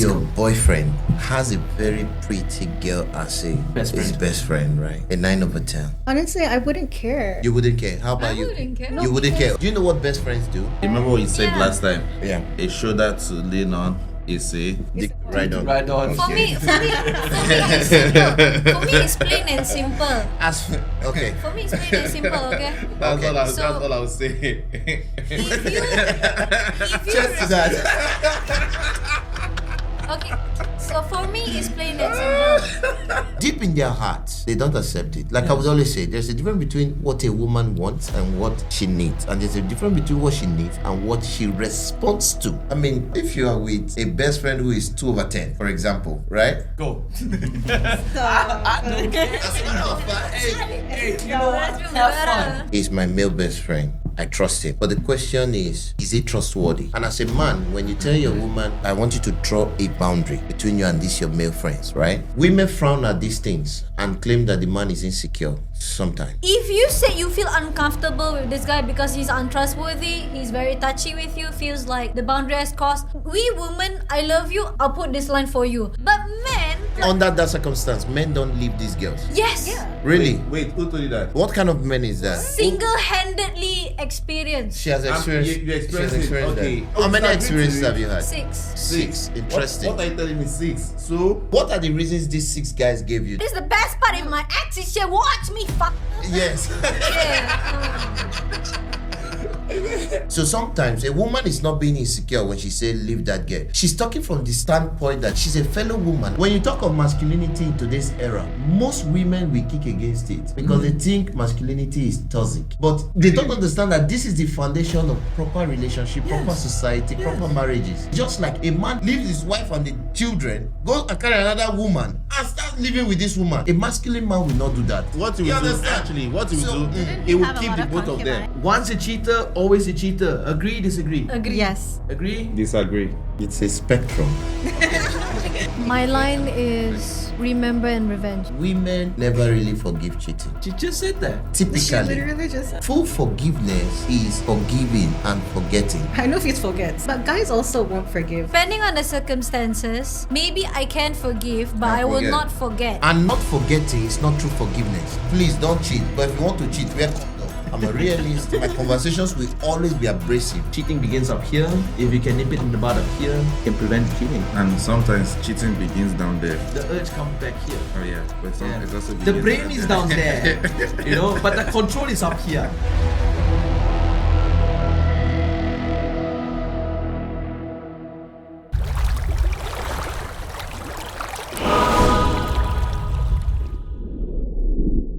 your boyfriend has a very pretty girl as his best friend, right? A 9 over 10. Honestly, I wouldn't care. You wouldn't care. How about I you? wouldn't care. You wouldn't care. Do you know what best friends do? Remember what you said last time? Yeah. A shoulder to lean on is a Dick right on. Right on. For me, it's simple. For me, it's plain and simple. Okay. For me, it's plain and simple. Okay. That's Okay. that's all I was saying. If you Just that. okay. So for me, it's plain and simple. Deep in their hearts, they don't accept it. Like I would always say, there's a difference between what a woman wants and what she needs. And there's a difference between what she needs and what she responds to. I mean, if you are with a best friend who is 2 over 10, for example, right? Go. Hey, you know what? Have fun. He's my male best friend. I trust him. But the question is he trustworthy? And as a man, when you tell your woman, I want you to draw a boundary between you and these your male friends, right? Women frown at these things and claim that the man is insecure sometimes. If you say you feel uncomfortable with this guy because he's untrustworthy, he's very touchy with you, feels like the boundary has crossed. We women, I love you, I'll put this line for you. But men, Under that circumstance, men don't leave these girls. yes, Really? Wait, who told you that? What kind of man is that? single-handedly experienced. She has experienced. You experienced she has it, experienced okay. that. How many Disagree to experiences it. have you had? 6. 6. Interesting. What are you telling me? 6. So What are the reasons these 6 guys gave you? This is the best part. If my ex is here, watch me fuck. Yes. Yeah. So sometimes a woman is not being insecure when she says leave that girl. She's talking from the standpoint that she's a fellow woman. When you talk of masculinity in today's era, most women will kick against it because they think masculinity is toxic. But they don't understand that this is the foundation of proper relationship, proper society, proper marriages. Just like a man leaves his wife and the children, goes and carry another woman and start living with this woman. A masculine man will not do that. what he You will do understand? actually, what he will So, do, Didn't he he will have a keep lot the of both of them. concubines? Once a cheater, always a cheater. Agree, disagree. Agree. Yes. Agree? Disagree. It's a spectrum. My line is remember and revenge. Women never really forgive cheating. She just said that. She Typically, literally just. full forgiveness is forgiving and forgetting. I know if he forgets, but guys also won't forgive. Depending on the circumstances, maybe I can forgive, but Can't I will forget. not forget. And not forgetting is not true forgiveness. Please don't cheat. But if you want to cheat, wear condom. I'm a realist. My conversations will always be abrasive. Cheating begins up here. If you can nip it in the bud up here, you can prevent cheating. And sometimes cheating begins down there. The urge comes back here. Oh yeah, but Yeah. it's also The begins brain is down there, you know, but the control is up here.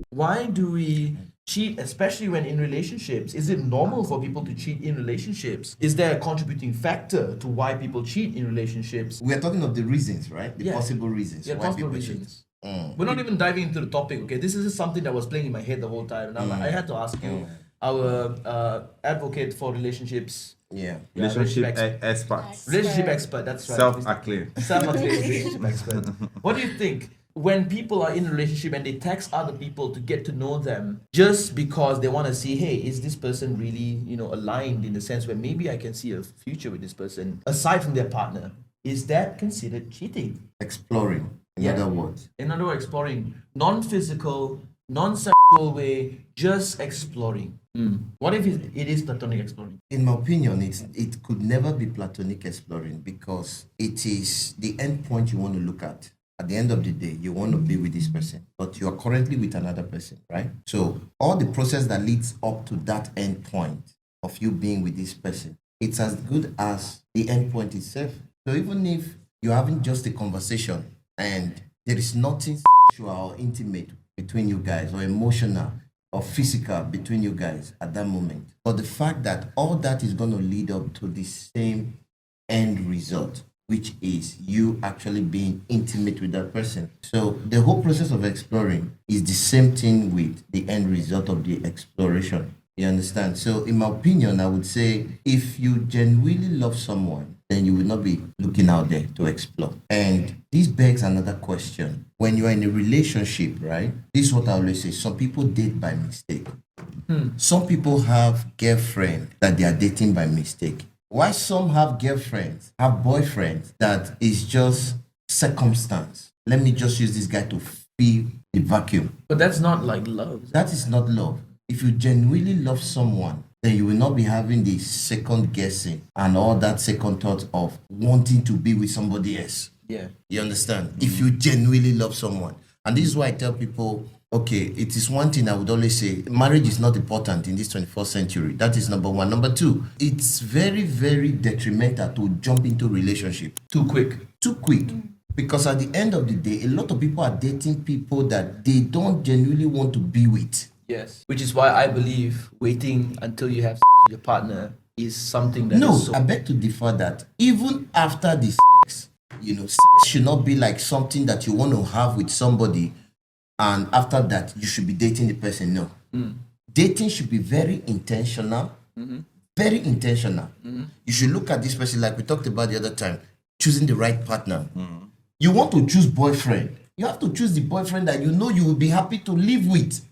Why do we cheat, especially when in relationships? Is it normal for people to cheat in relationships? Is there a contributing factor to why people cheat in relationships? We are talking of the reasons, right? The Yeah. possible reasons Yeah, why possible people reasons. cheat. We're not even diving into the topic, okay? This is just something that was playing in my head the whole time. And I'm like, I had to ask you, our advocate for relationships, Yeah. Relationship relationship experts. relationship expert, that's right. Self-acclaimed. Self-acclaimed relationship expert. What do you think? When people are in a relationship and they text other people to get to know them just because they want to see, hey, is this person really, aligned in the sense where maybe I can see a future with this person aside from their partner? Is that considered cheating? Exploring, in Yeah. other words. In other words, exploring non-physical, non-sexual way, just exploring. What if it is platonic exploring? In my opinion, it could never be platonic exploring because it is the end point you want to look at. At the end of the day, you want to be with this person, but you are currently with another person, right? So all the process that leads up to that end point of you being with this person, it's as good as the end point itself. So even if you're having just a conversation and there is nothing sexual or intimate between you guys or emotional or physical between you guys at that moment, but the fact that all that is going to lead up to the same end result, which is you actually being intimate with that person. So the whole process of exploring is the same thing with the end result of the exploration. You understand? So in my opinion, I would say if you genuinely love someone, then you will not be looking out there to explore. And this begs another question. When you are in a relationship, right? This is what I always say. Some people date by mistake. Some people have girlfriend that they are dating by mistake. Why some have girlfriends, have boyfriends that is just circumstance. Let me just use this guy to fill the vacuum. But that's not like love. That is not love. If you genuinely love someone, then you will not be having the second guessing and all that second thought of wanting to be with somebody else. Yeah. You understand? If you genuinely love someone. And this is why I tell people, okay, it is one thing I would always say, marriage is not important in this 21st century. That is number one. Number two, it's very, very detrimental to jump into a relationship Too quick. too quick. Because at the end of the day, a lot of people are dating people that they don't genuinely want to be with. Yes. Which is why I believe waiting until you have sex with your partner is something that No, is so... I beg to differ that even after the sex, sex should not be like something that you want to have with somebody and after that you should be dating the person. No. Dating should be very intentional. Very intentional. You should look at this person like we talked about the other time, choosing the right partner. You want to choose boyfriend. You have to choose the boyfriend that you know you will be happy to live with.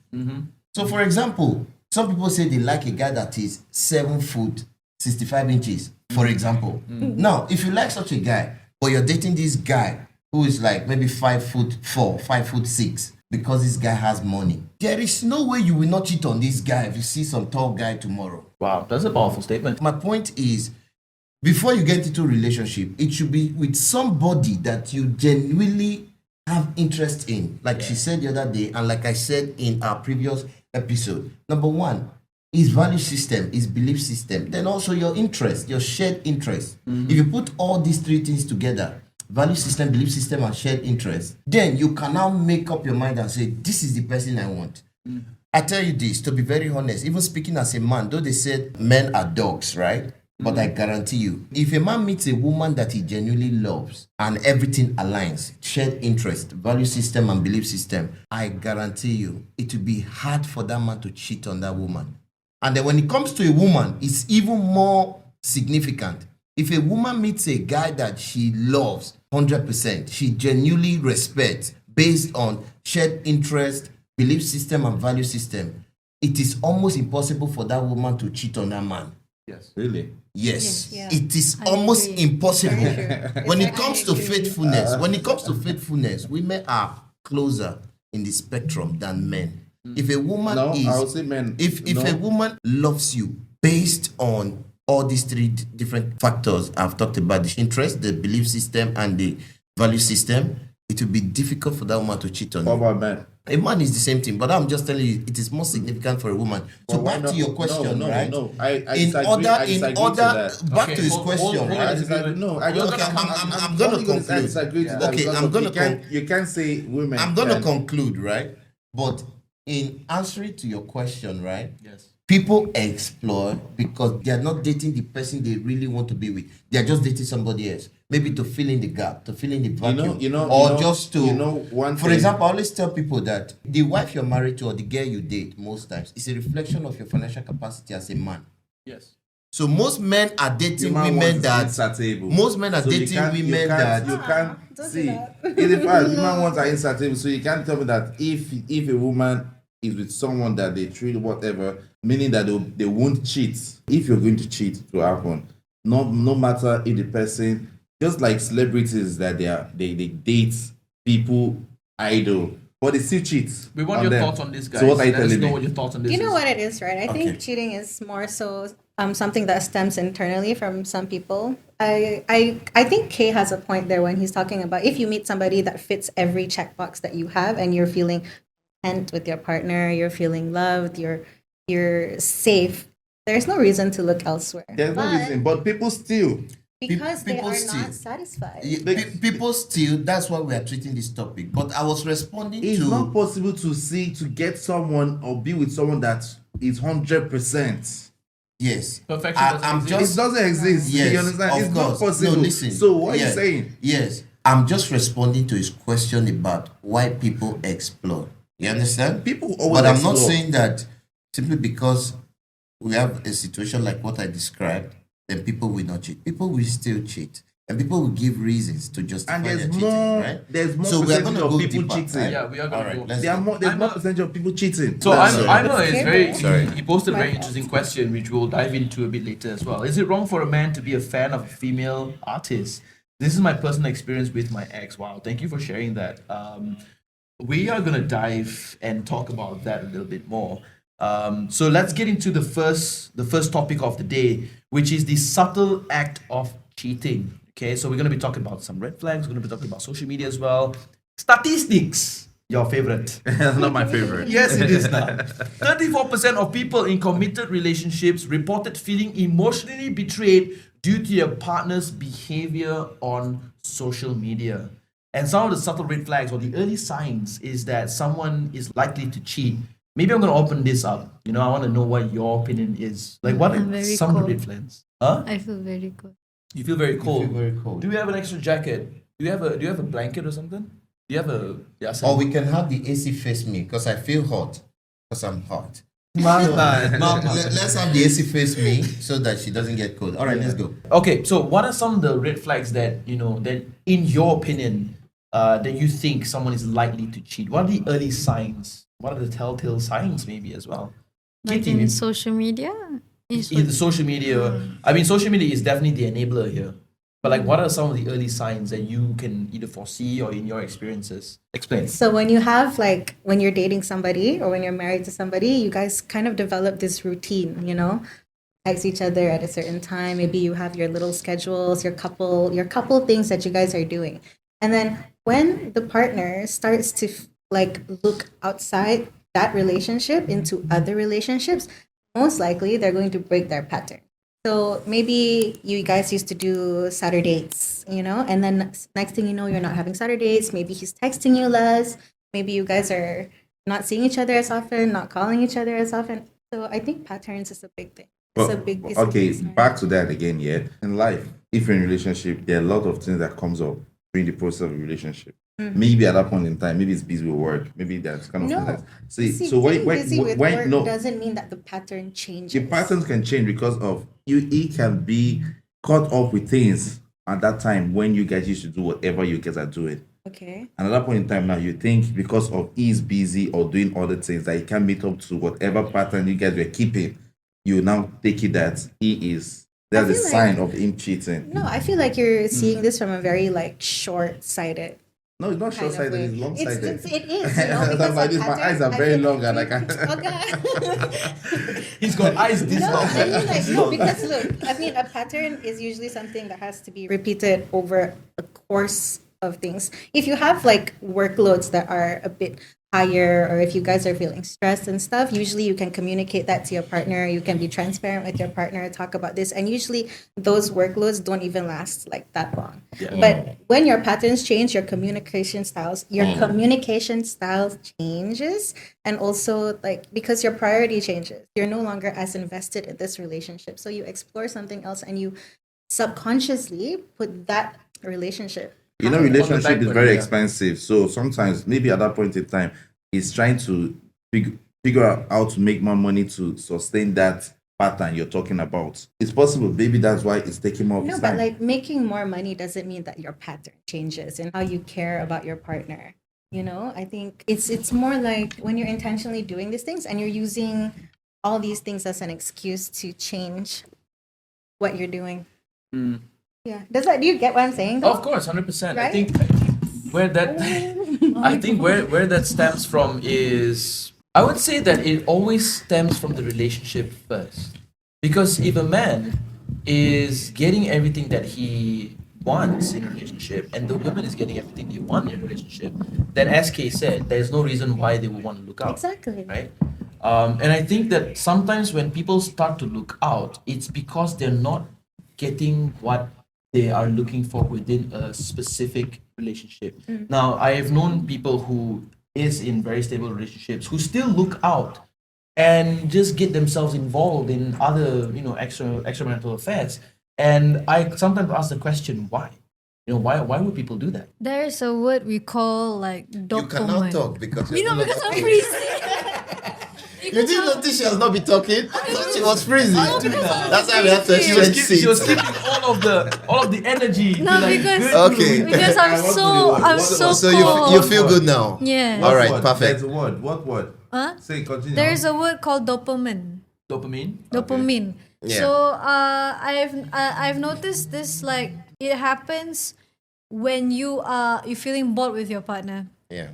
So for example, some people say they like a guy that is 7 foot 65 inches, for example. Now, if you like such a guy, but you're dating this guy who is like maybe 5'4", 5'6", because this guy has money, there is no way you will not cheat on this guy if you see some tall guy tomorrow. Wow, that's a powerful statement. My point is, before you get into a relationship, it should be with somebody that you genuinely have interest in. Like she said the other day, and like I said in our previous episode, number one, his value system, his belief system, then also your interest, your shared interest. If you put all these three things together, value system, belief system, and shared interest, then you can now make up your mind and say, this is the person I want. I tell you this, to be very honest, even speaking as a man, though they said men are dogs, right? But I guarantee you, if a man meets a woman that he genuinely loves and everything aligns, shared interest, value system, and belief system, I guarantee you, it will be hard for that man to cheat on that woman. And then when it comes to a woman, it's even more significant. If a woman meets a guy that she loves 100%, she genuinely respects based on shared interest, belief system, and value system, it is almost impossible for that woman to cheat on that man. Yes. Really? Yes, Yeah. it is I almost agree. impossible. Very true. When I it comes to agree. faithfulness, women are closer in the spectrum than men. If a woman No, is, I would say men. if No. a woman loves you based on all these three different factors I've talked about, the interest, the belief system, and the value system, it will be difficult for that woman to cheat on What you. about men? A man is the same thing, but I'm just telling you, it is more significant for a woman. So But why back not? to your question, No, right? no. I In disagree. order, I disagree to that. back Okay, to his hold- question, hold- hold right? I disagree. No, I Okay, I'm gonna only conclude. disagree to that Okay, because I'm of gonna you can't say women. I'm gonna can- conclude, right? But in answering to your question, right? Yes. People explore because they are not dating the person they really want to be with. They are just dating somebody else, maybe to fill in the gap, to fill in the vacuum, or just to. one For thing- example, I always tell people that the wife you're married to or the girl you date most times is a reflection of your financial capacity as a man. Yes. So most men are dating Human women wants that insatiable. most men are So you dating can't- you women can't- that you can't don't do see. that. In the fact, human wants are insatiable. So you can't tell me that if a woman is with someone that they treat whatever, meaning that they won't cheat. If you're going to cheat, it will happen. No matter if the person, just like celebrities that they date people idol, but they still cheat. We want on your them. thoughts on this, guys. So what are you Let us telling know me? what your thoughts on this You know is. what it is, right? I Okay. think cheating is more so something that stems internally from some people. I think Kay has a point there when he's talking about if you meet somebody that fits every checkbox that you have and you're feeling content with your partner, you're feeling loved, you're safe. There's no reason to look elsewhere. There's no But reason, but people still. because they people are still- not satisfied. people still. That's why we are treating this topic. But I was responding It's to. not possible to get someone or be with someone that is 100%. Yes. Perfection doesn't I'm exist. just It doesn't exist. Yes, You understand? of It's course. not possible. No, listen. So what are Yes, you saying? Yes. I'm just responding to his question about why people explore. You understand? People always But I'm not explore. saying that simply because we have a situation like what I described, then people will not cheat. People will still cheat. And people will give reasons to justify And their there's cheating, more. right? There's more So we are percentage gonna of go people deeper, cheating. right? Yeah, we are gonna All right, go. let's There are go. more. There's I'm more a- percentage of people cheating. So Sorry. I know it's Okay, very. Sorry. He posted a My very fault. interesting question, which we'll dive into a bit later as well. Is it wrong for a man to be a fan of a female artist? This is my personal experience with my ex. Wow, thank you for sharing that. We are gonna dive and talk about that a little bit more. So let's get into the first topic of the day, which is the subtle act of cheating. Okay, so we're gonna be talking about some red flags. We're gonna be talking about social media as well. Statistics, your favorite. That's not my favorite. Yes, it is now. 34% of people in committed relationships reported feeling emotionally betrayed due to their partner's behavior on social media. And some of the subtle red flags or the early signs is that someone is likely to cheat. Maybe I'm going to open this up. You know, I want to know what your opinion is. Like, what I'm are very some of the cold. red flags? Huh? I feel very good. You feel very cold. feel very cold. Do you have an extra jacket? Do you have a blanket or something? Do you have a Or we can have the AC face me because I feel hot because I'm hot. Man, Let's have the AC face me so that she doesn't get cold. All right, let's go. Okay, so what are some of the red flags that that in your opinion that you think someone is likely to cheat? What are the early signs? What are the telltale signs maybe as well? Like Kitty, in social media? in the social media, I mean, social media is definitely the enabler here. But like, what are some of the early signs that you can either foresee or in your experiences? Explain. So when you have when you're dating somebody or when you're married to somebody, you guys kind of develop this routine, text each other at a certain time. Maybe you have your little schedules, your couple things that you guys are doing. And then when the partner starts to look outside that relationship into other relationships, most likely they're going to break their pattern. So maybe you guys used to do Saturdays, and then next thing you know, you're not having Saturdays. Maybe he's texting you less. Maybe you guys are not seeing each other as often, not calling each other as often. So I think patterns is a big thing. It's a big okay, sign. back to that again. Yeah, in life, if you're in a relationship, there are a lot of things that comes up during the process of a relationship. Maybe at that point in time, maybe it's busy with work. Maybe that's kind of No. thing. See, So being busy with work no, doesn't mean that the pattern changes. the patterns can change because of you. He can be caught up with things at that time when you guys used to do whatever you guys are doing. Okay. And at that point in time now, you think because of he's busy or doing other things that he can't meet up to whatever pattern you guys were keeping, you now take it that he is. That's a feel like- sign of him cheating. No, I feel like you're seeing this from a very short-sighted No, it's not kind of short-sighted, way. it's long-sighted. It is. I'm because like the this, my pattern- eyes are I very feel- long and I can't. Okay. He's got eyes this No, long. I mean no, because look, I mean a pattern is usually something that has to be repeated over a course of things. If you have workloads that are a bit higher, or if you guys are feeling stressed and stuff, usually you can communicate that to your partner. You can be transparent with your partner, talk about this, and usually those workloads don't even last that long. But when your patterns change, your communication styles changes, and also because your priority changes, you're no longer as invested in this relationship. So you explore something else, and you subconsciously put that relationship. Relationship back is burner, very yeah. expensive. So sometimes, maybe at that point in time, he's trying to figure out how to make more money to sustain that pattern you're talking about. It's possible. Maybe that's why it's taking more of No, his but time. making more money doesn't mean that your pattern changes and how you care about your partner. I think it's more like when you're intentionally doing these things and you're using all these things as an excuse to change what you're doing. Yeah. Do you get what I'm saying? though? Of course, 100%. I Right? think where that I think where that stems from is, I would say that it always stems from the relationship first. Because if a man is getting everything that he wants in a relationship and the woman is getting everything they want in a relationship, then as Kay said, there's no reason why they would want to look out. Exactly. Right? And I think that sometimes when people start to look out, it's because they're not getting what they are looking for within a specific relationship. Now, I have known people who is in very stable relationships who still look out and just get themselves involved in other, extramarital affairs. And I sometimes ask the question, why? Why would people do that? There is a word we call You dopamine. cannot talk because You you're know, not because I'm talking. freezing. You didn't notice she has not been talking? I thought she was freezing. Oh, because I'm That's why we have to freezing. exchange She was seats. keeping all all of the energy. No, to, like, because good Okay. because I want to know what- I'm what- so So cold. you feel good now? Yeah. All right, word? perfect. There's a word. What word? Huh? Say, continue. There's a word called dopamine. Dopamine. Dopamine. Yeah. So I've noticed this, like, it happens when you're feeling bored with your partner. Yeah.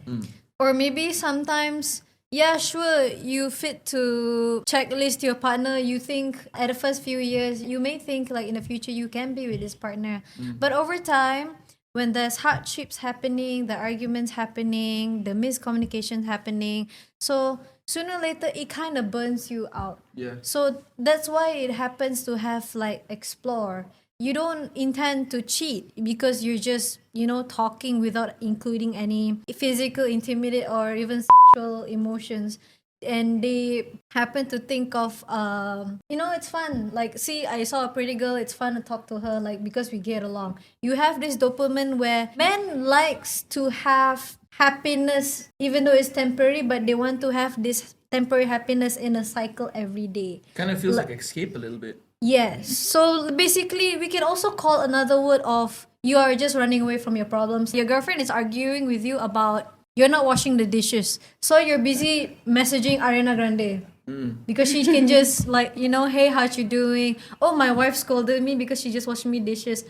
Or maybe sometimes, yeah, sure, you fit to checklist your partner. You think at the first few years, you may think like in the future you can be with this partner. But over time, when there's hardships happening, the arguments happening, the miscommunication happening, so sooner or later it kind of burns you out. Yeah. So that's why it happens to have like explore. You don't intend to cheat because you're just, talking without including any physical, intimate, or even sexual emotions. And they happen to think of, it's fun. Like, see, I saw a pretty girl. It's fun to talk to her, like, because we get along. You have this dopamine where men likes to have happiness, even though it's temporary, but they want to have this temporary happiness in a cycle every day. Kind of feels like escape a little bit. Yes. So basically, we can also call another word of you are just running away from your problems. Your girlfriend is arguing with you about you're not washing the dishes. So you're busy messaging Ariana Grande. Because she can just like, hey, how you doing? Oh, my wife scolded me because she just washed me dishes.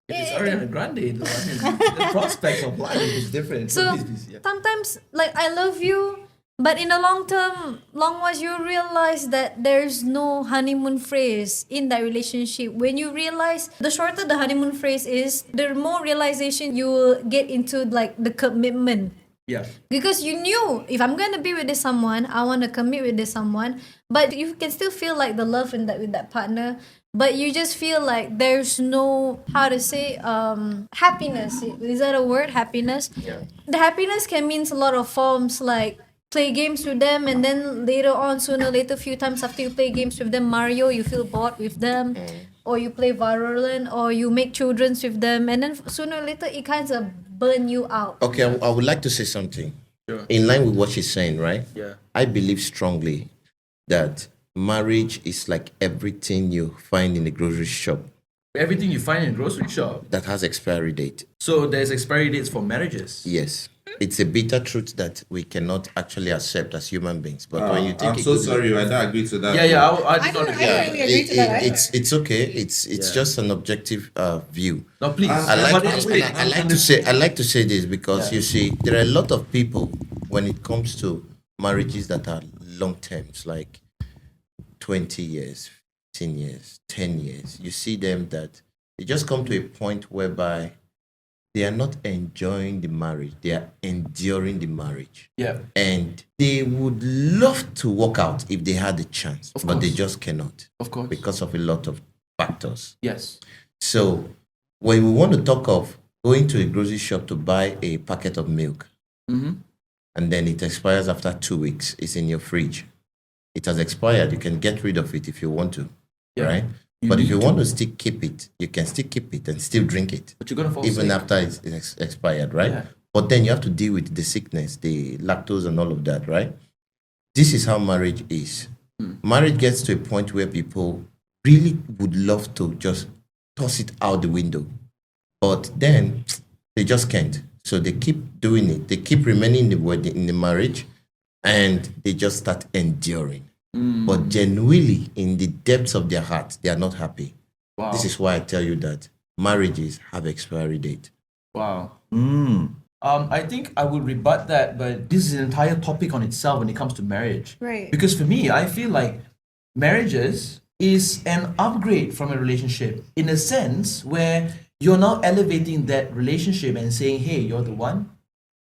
If it's Ariana Grande, though, I mean, the prospects of life is different. So Please, yeah. sometimes, like, I love you, but in the long term, once you realize that there's no honeymoon phase in that relationship, when you realize, the shorter the honeymoon phase is, the more realization you will get into like the commitment. Yeah. Because you knew, if I'm gonna be with this someone, I want to commit with this someone, but you can still feel like the love in that with that partner, but you just feel like there's no, how to say, happiness. Is that a word? Happiness. Yeah. The happiness can mean a lot of forms, like play games with them, and then later on, sooner or later, a few times after you play games with them, Mario, you feel bored with them, or you play Valorant, or you make children's with them, and then sooner or later it kind of burn you out. Okay, I would like to say something. Sure. In line with what she's saying, right? Yeah. I believe strongly that marriage is like everything you find in the grocery shop Everything you find in a grocery shop. that has expiry date. So there's expiry dates for marriages. Yes. It's a bitter truth that we cannot actually accept as human beings. But when you take I'm a so good sorry, I don't agree to that. Yeah, I I did don't, not I agree. don't really agree to that either. it's okay. It's Yeah. just an objective view. No, please. I I like to say this because you see, there are a lot of people when it comes to marriages that are long terms, like 20 years, 15 years, 10 years. You see them that they just come to a point whereby they are not enjoying the marriage, they are enduring the marriage. Yeah. And they would love to walk out if they had the chance, Of but they course. just cannot Of course. because of a lot of factors. Yes. So when we want to talk of going to a grocery shop to buy a packet of milk, Mm-hmm. and then it expires after 2 weeks, it's in your fridge. It has expired. You can get rid of it if you want to, Yeah. right? You But if need you to. want to still keep it, you can still keep it and still drink it, But you're gonna fall even sick. after it's expired, right? Yeah. But then you have to deal with the sickness, the lactose, and all of that, right? This is how marriage is. Marriage gets to a point where people really would love to just toss it out the window, but then they just can't. So they keep doing it. They keep remaining in the wedding, in the marriage, and they just start enduring. But genuinely, in the depths of their heart, they are not happy. Wow. This is why I tell you that marriages have expiry date. Wow. I think I would rebut that, but this is an entire topic on itself when it comes to marriage. Right. Because for me, I feel like marriages is an upgrade from a relationship in a sense where you're now elevating that relationship and saying, hey, you're the one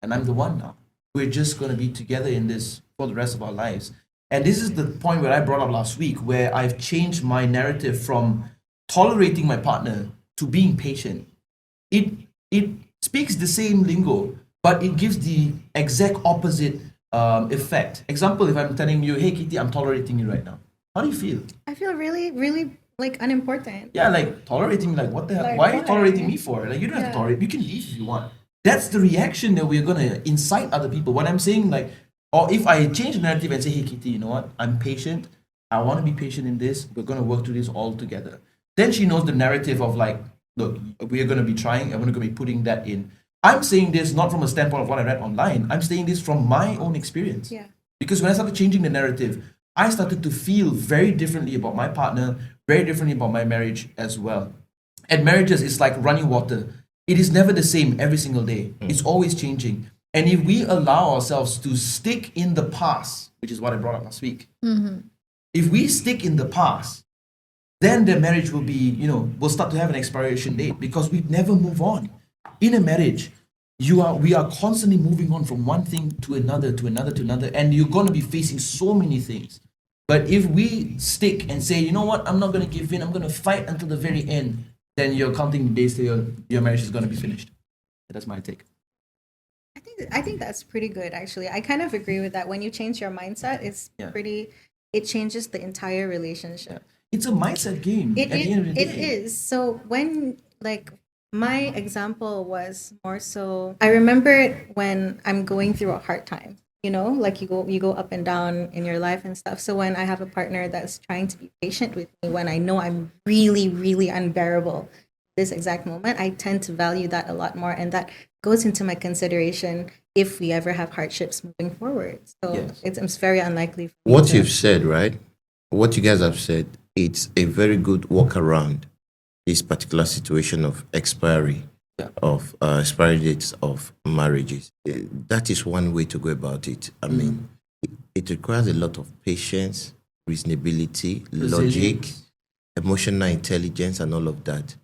and I'm the one now. We're just going to be together in this for the rest of our lives. And this is the point where I brought up last week, where I've changed my narrative from tolerating my partner to being patient. It speaks the same lingo, but it gives the exact opposite effect. Example, if I'm telling you, hey, Kitty, I'm tolerating you right now. How do you feel? I feel really, really like unimportant. Yeah, like tolerating me, like what the hell? Like, Why are you why? tolerating me for? Like you don't have to Yeah. tolerate. You can leave if you want. That's the reaction that we're gonna incite other people. When I'm saying like, or if I change the narrative and say, hey Kitty, you know what? I'm patient. I want to be patient in this. We're gonna work through this all together. Then she knows the narrative of like, look, we are going to be trying and we're going to be putting that in. I'm saying this not from a standpoint of what I read online. I'm saying this from my own experience. Yeah. Because when I started changing the narrative, I started to feel very differently about my partner, very differently about my marriage as well. And marriages is like running water. It is never the same every single day. It's always changing. And if we allow ourselves to stick in the past, which is what I brought up last week, if we stick in the past, then the marriage will be, will start to have an expiration date because we never move on. In a marriage, we are constantly moving on from one thing to another, and you're going to be facing so many things. But if we stick and say, you know what, I'm not going to give in, I'm going to fight until the very end, then you're counting the days till your marriage is going to be finished. That's my take. I think that's pretty good, actually. I kind of agree with that. When you change your mindset, it changes the entire relationship. It's a mindset game at the end of the day. It is. So when, like, my example was more so, I remember it when I'm going through a hard time, like you go up and down in your life and stuff. So when I have a partner that's trying to be patient with me, when I know I'm really, really unbearable this exact moment, I tend to value that a lot more. And that goes into my consideration if we ever have hardships moving forward. So Yes. it's very unlikely. For me What to- you've said, right? What you guys have said, it's a very good workaround this particular situation of expiry of expiry dates of marriages. That is one way to go about it. I mean, it requires a lot of patience, reasonability, logic, Resilience. emotional intelligence, and all of that.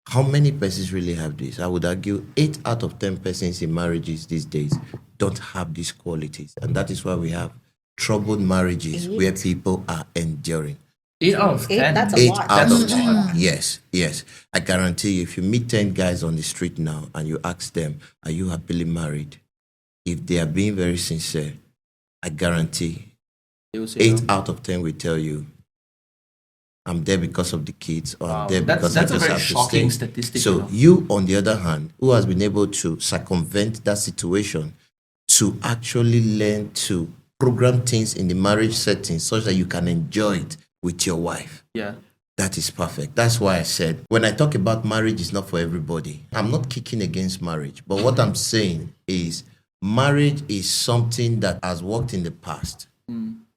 How many persons really have this? I would argue 8 out of 10 persons in marriages these days don't have these qualities. And that is why we have troubled marriages where people are enduring. 8 out of 10. That's a 8 lot. out That's of a 10. lot. Yes, yes. I guarantee you, if you meet 10 guys on the street now and you ask them, are you happily married? If they are being very sincere, I guarantee They will say 8 no. out of 10 will tell you, I'm there because of the kids, or Wow. I'm there That's because I a just very have to shocking stay. statistic. So you, on the other hand, who has been able to circumvent that situation to actually learn to program things in the marriage setting such that you can enjoy it with your wife. Yeah. That is perfect. That's why I said, when I talk about marriage, it's not for everybody. I'm not kicking against marriage. But what I'm saying is marriage is something that has worked in the past.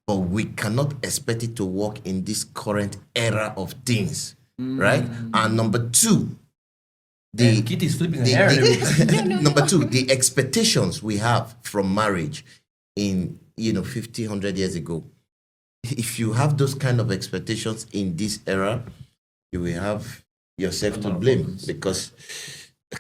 But we cannot expect it to work in this current era of things. Right? And number two, And Kitty's flipping her hair. and everything. number two, the expectations we have from marriage in 50, 100 years ago. If you have those kind of expectations in this era, you will have yourself to blame. Because,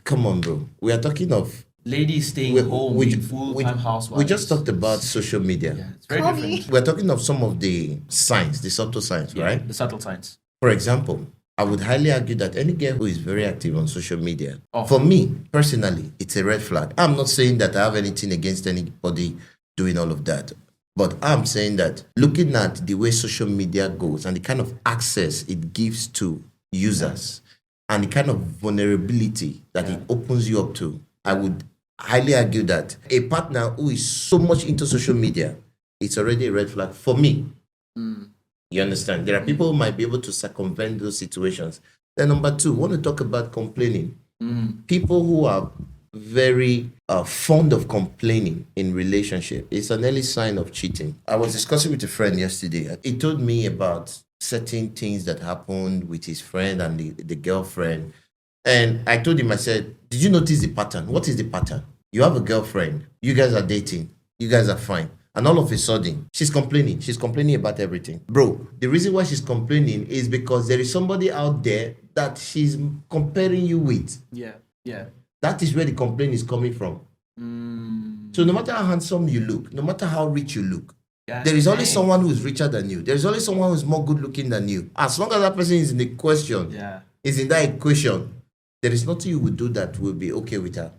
come on, bro, we are talking of Ladies staying home, being full-time housewives. we just talked about social media. Yeah, it's very Call different. me. We're talking of some of the signs, the subtle signs, Yeah, right? the subtle signs. For example, I would highly argue that any girl who is very active on social media, Oh. for me personally, it's a red flag. I'm not saying that I have anything against anybody doing all of that, but I'm saying that looking at the way social media goes and the kind of access it gives to users and the kind of vulnerability that it opens you up to, I would highly argue that a partner who is so much into social media, it's already a red flag for me. You understand? There are people who might be able to circumvent those situations. Then number two, want to talk about complaining. People who are very fond of complaining in relationship, it's an early sign of cheating. I was discussing with a friend yesterday. He told me about certain things that happened with his friend and the girlfriend. And I told him, I said, did you notice the pattern? What is the pattern? You have a girlfriend, you guys are dating, you guys are fine. And all of a sudden, she's complaining. She's complaining about everything. Bro, the reason why she's complaining is because there is somebody out there that she's comparing you with. Yeah, yeah. That is where the complaint is coming from. So no matter how handsome you look, no matter how rich you look, Yeah, there is always dang. someone who is richer than you. There is always someone who is more good looking than you. As long as that person is in the question, Yeah. is in that equation, there is nothing you would do that will be okay with her.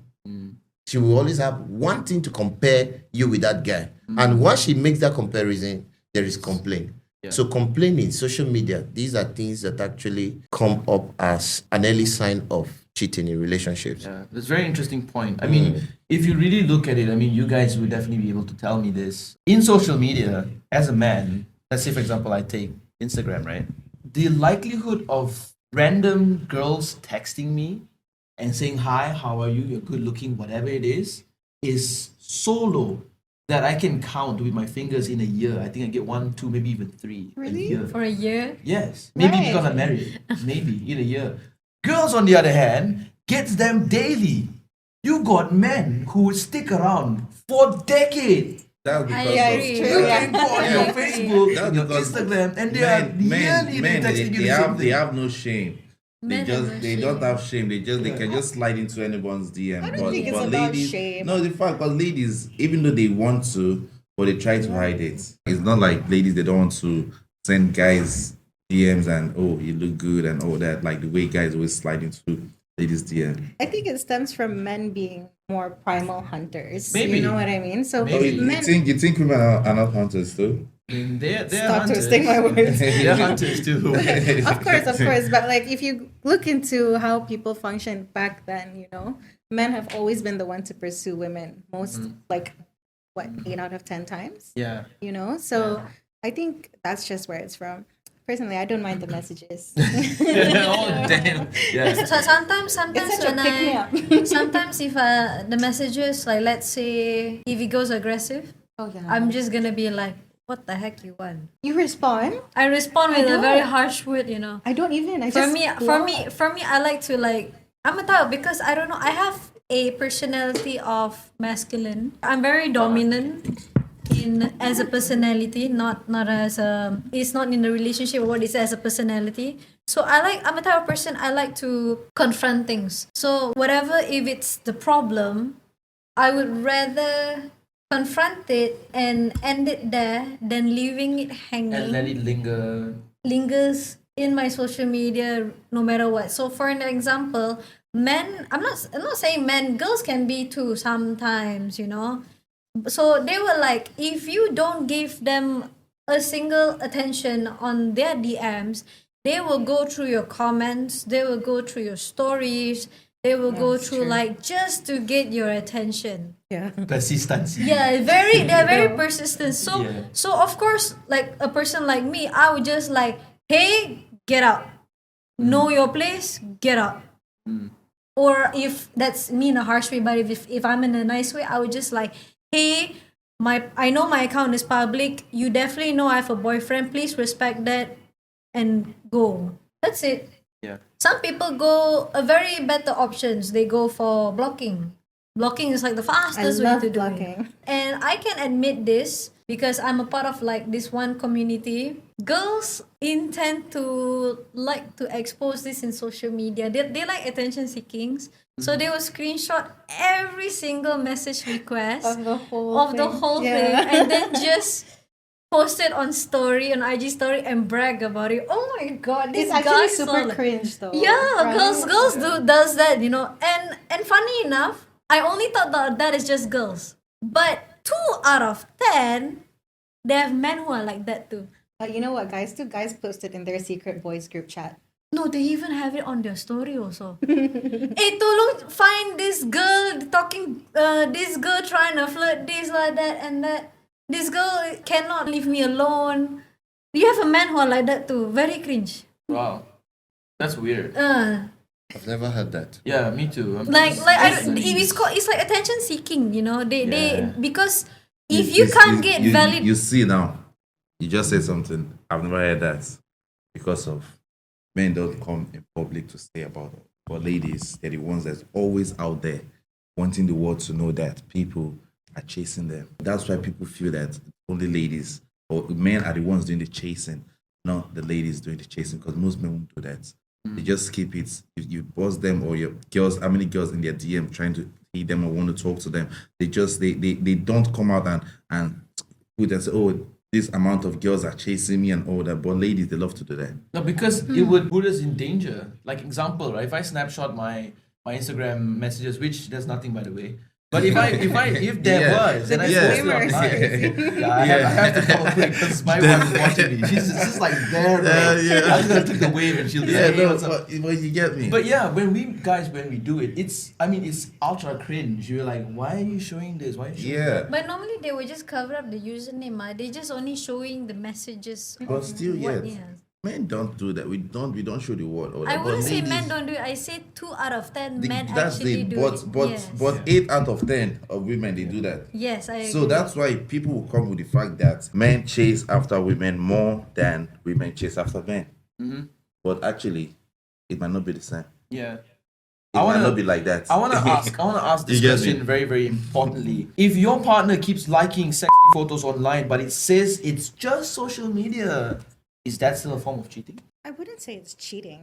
She will always have one thing to compare you with that guy. And once she makes that comparison, there is complaint. Yeah. So complaining, social media, these are things that actually come up as an early sign of cheating in relationships. Yeah, that's a very interesting point. I mean, if you really look at it, I mean, you guys would definitely be able to tell me this. In social media, as a man, let's say, for example, I take Instagram, right? The likelihood of random girls texting me and saying, hi, how are you? You're good looking, whatever it is so low that I can count with my fingers in a year. I think I get 1, 2, maybe even 3 Really? a year. For a year. Yes. Maybe Right. because I'm married. Maybe in a year. Girls, on the other hand, gets them daily. You got men who would stick around for decades. That's because Yeah, of, it's You true. can go on your Yeah. Facebook, That's your because Instagram, and they are yearly texting you they the have same they thing. have no shame. Men have no They don't shame. have shame. They can just slide into anyone's DM. I don't think it's but about ladies, shame. no, the fact, but ladies, even though they want to, but they try to hide it. It's not like ladies, they don't want to send guys DMs and oh, you look good and all that. Like the way guys always slide into ladies' DM. I think it stems from men being more primal hunters. Maybe. You know what I mean? So Maybe. You men think women are not hunters too? They're stop hunters. twisting my words. They're hunters too. Of course. But like if you look into how people functioned back then, you know, men have always been the one to pursue women most like what, 8 out of 10 times? Yeah. You know? So I think that's just where it's from. Personally, I don't mind the messages. Oh damn. Yeah. So sometimes It's such a when pick-me-up. sometimes if the messages, like let's say if he goes aggressive, Oh yeah. I'm just gonna be like, what the heck you want? You respond? I respond with a don't. very harsh word, you know. I don't even. I For just me, I like to like, I'm a type because I don't know, I have a personality of masculine. I'm very dominant in as a personality, not as a, it's not in a relationship or what, it's as a personality. So I'm a type of person, I like to confront things. So whatever, if it's the problem, I would rather confront it and end it there than leaving it hanging, And let it linger. lingers in my social media no matter what. So for an example, men, I'm not saying men, girls can be too sometimes, you know. So they were like, if you don't give them a single attention on their DMs, they will go through your comments, they will go through your stories, they will go That's through true. like just to get your attention. Yeah. Consistency. Yeah, they're very persistent. So Yeah. so of course, like a person like me, I would just like, hey, get out. Know your place, get out. Or if that's me in a harsh way, but if I'm in a nice way, I would just like, hey, I know my account is public. You definitely know I have a boyfriend. Please respect that and go. That's it. Yeah. Some people go a very better options. They go for blocking. Blocking is like the I fastest way love to do it. blocking. And I can admit this because I'm a part of like this one community. Girls intend to like to expose this in social media. They like attention seekings. So they will screenshot every single message request Of the whole thing. thing Yeah. and then just post it on story, on IG story, and brag about it. Oh my god, this It's actually guy so super like, cringe though. yeah, right? girls does that, you know. And funny enough, I only thought that is just girls. But 2 out of 10, they have men who are like that too. But you know what, guys? 2 guys posted in their secret boys group chat. No, they even have it on their story also. Hey, tolong find this girl talking, this girl trying to flirt, this, like that, and that. This girl cannot leave me alone. You have a man who are like that too. Very cringe. Wow. That's weird. I've never heard that. Yeah, me too. Like I don't, it's like attention seeking, you know. They Yeah. because if you can't get valid, You see now, you just said something. I've never heard that because of men don't come in public to say about it. But ladies, they're the ones that's always out there wanting the world to know that people are chasing them. That's why people feel that only ladies or men are the ones doing the chasing, not the ladies doing the chasing, because most men won't do that. They just keep it. You boss them or your girls, how many girls in their DM trying to hit them or want to talk to them, they don't come out and put and say, oh, this amount of girls are chasing me and all that. But ladies, they love to do that. No, because it would put us in danger. Like example, right? If I snapshot my Instagram messages, which there's nothing by the way. But if there Yeah. was, then I Yeah. posted online. Yeah, I have to call quick because my wife is watching me. She's just like there, bro. Yeah. I'm just gonna take the wave and she'll be like, hey, what's up? but you get me. But yeah, when we do it, it's ultra cringe. You're like, why are you showing this? Why are you showing that? but normally they will just cover up the username. They just only showing the messages. But still, What- yes. Men don't do that. We don't show the world. All I that. wouldn't But say ladies, men don't do it. I say 2 out of 10 men that's actually it. do But it. but Yes. but 8 out of 10 of women they do that. Yes, I agree. So that's why people will come with the fact that men chase after women more than women chase after men. But actually, it might not be the same. Yeah. It I wanna- might not be like that. I want to ask this You get question me? very, very importantly. If your partner keeps liking sexy photos online, but it says it's just social media, is that still a form of cheating? I wouldn't say it's cheating.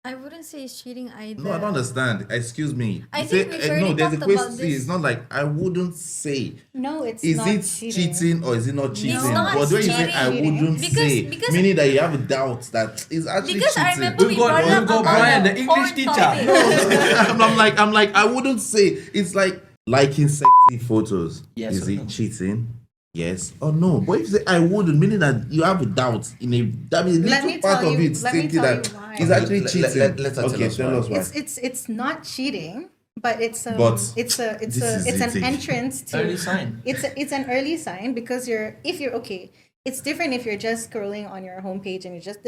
I wouldn't say it's cheating either. No, I don't understand. Excuse me. I You think we've already no, there's a talked about question. this. It's not like I wouldn't say. No, it's Is not it cheating or is it not cheating? not But when you say cheating. I wouldn't say, Because- meaning that you have a doubt that it's actually Because I cheating. remember we brought we've up got about Brian, the porn English teacher. topic. I'm like I wouldn't say. It's like liking sexy photos. Yes Is or it no? cheating? Yes or no? But if you say I wouldn't, meaning that you have a doubt in a that means Let little me part tell of you- it let me thinking tell that you why. it's actually Let- cheating. let her tell okay, us tell why. us why. It's not cheating, but it's But it's this is an it. entrance to Early sign. It's an early sign because if you're okay. It's different if you're just scrolling on your homepage and you're just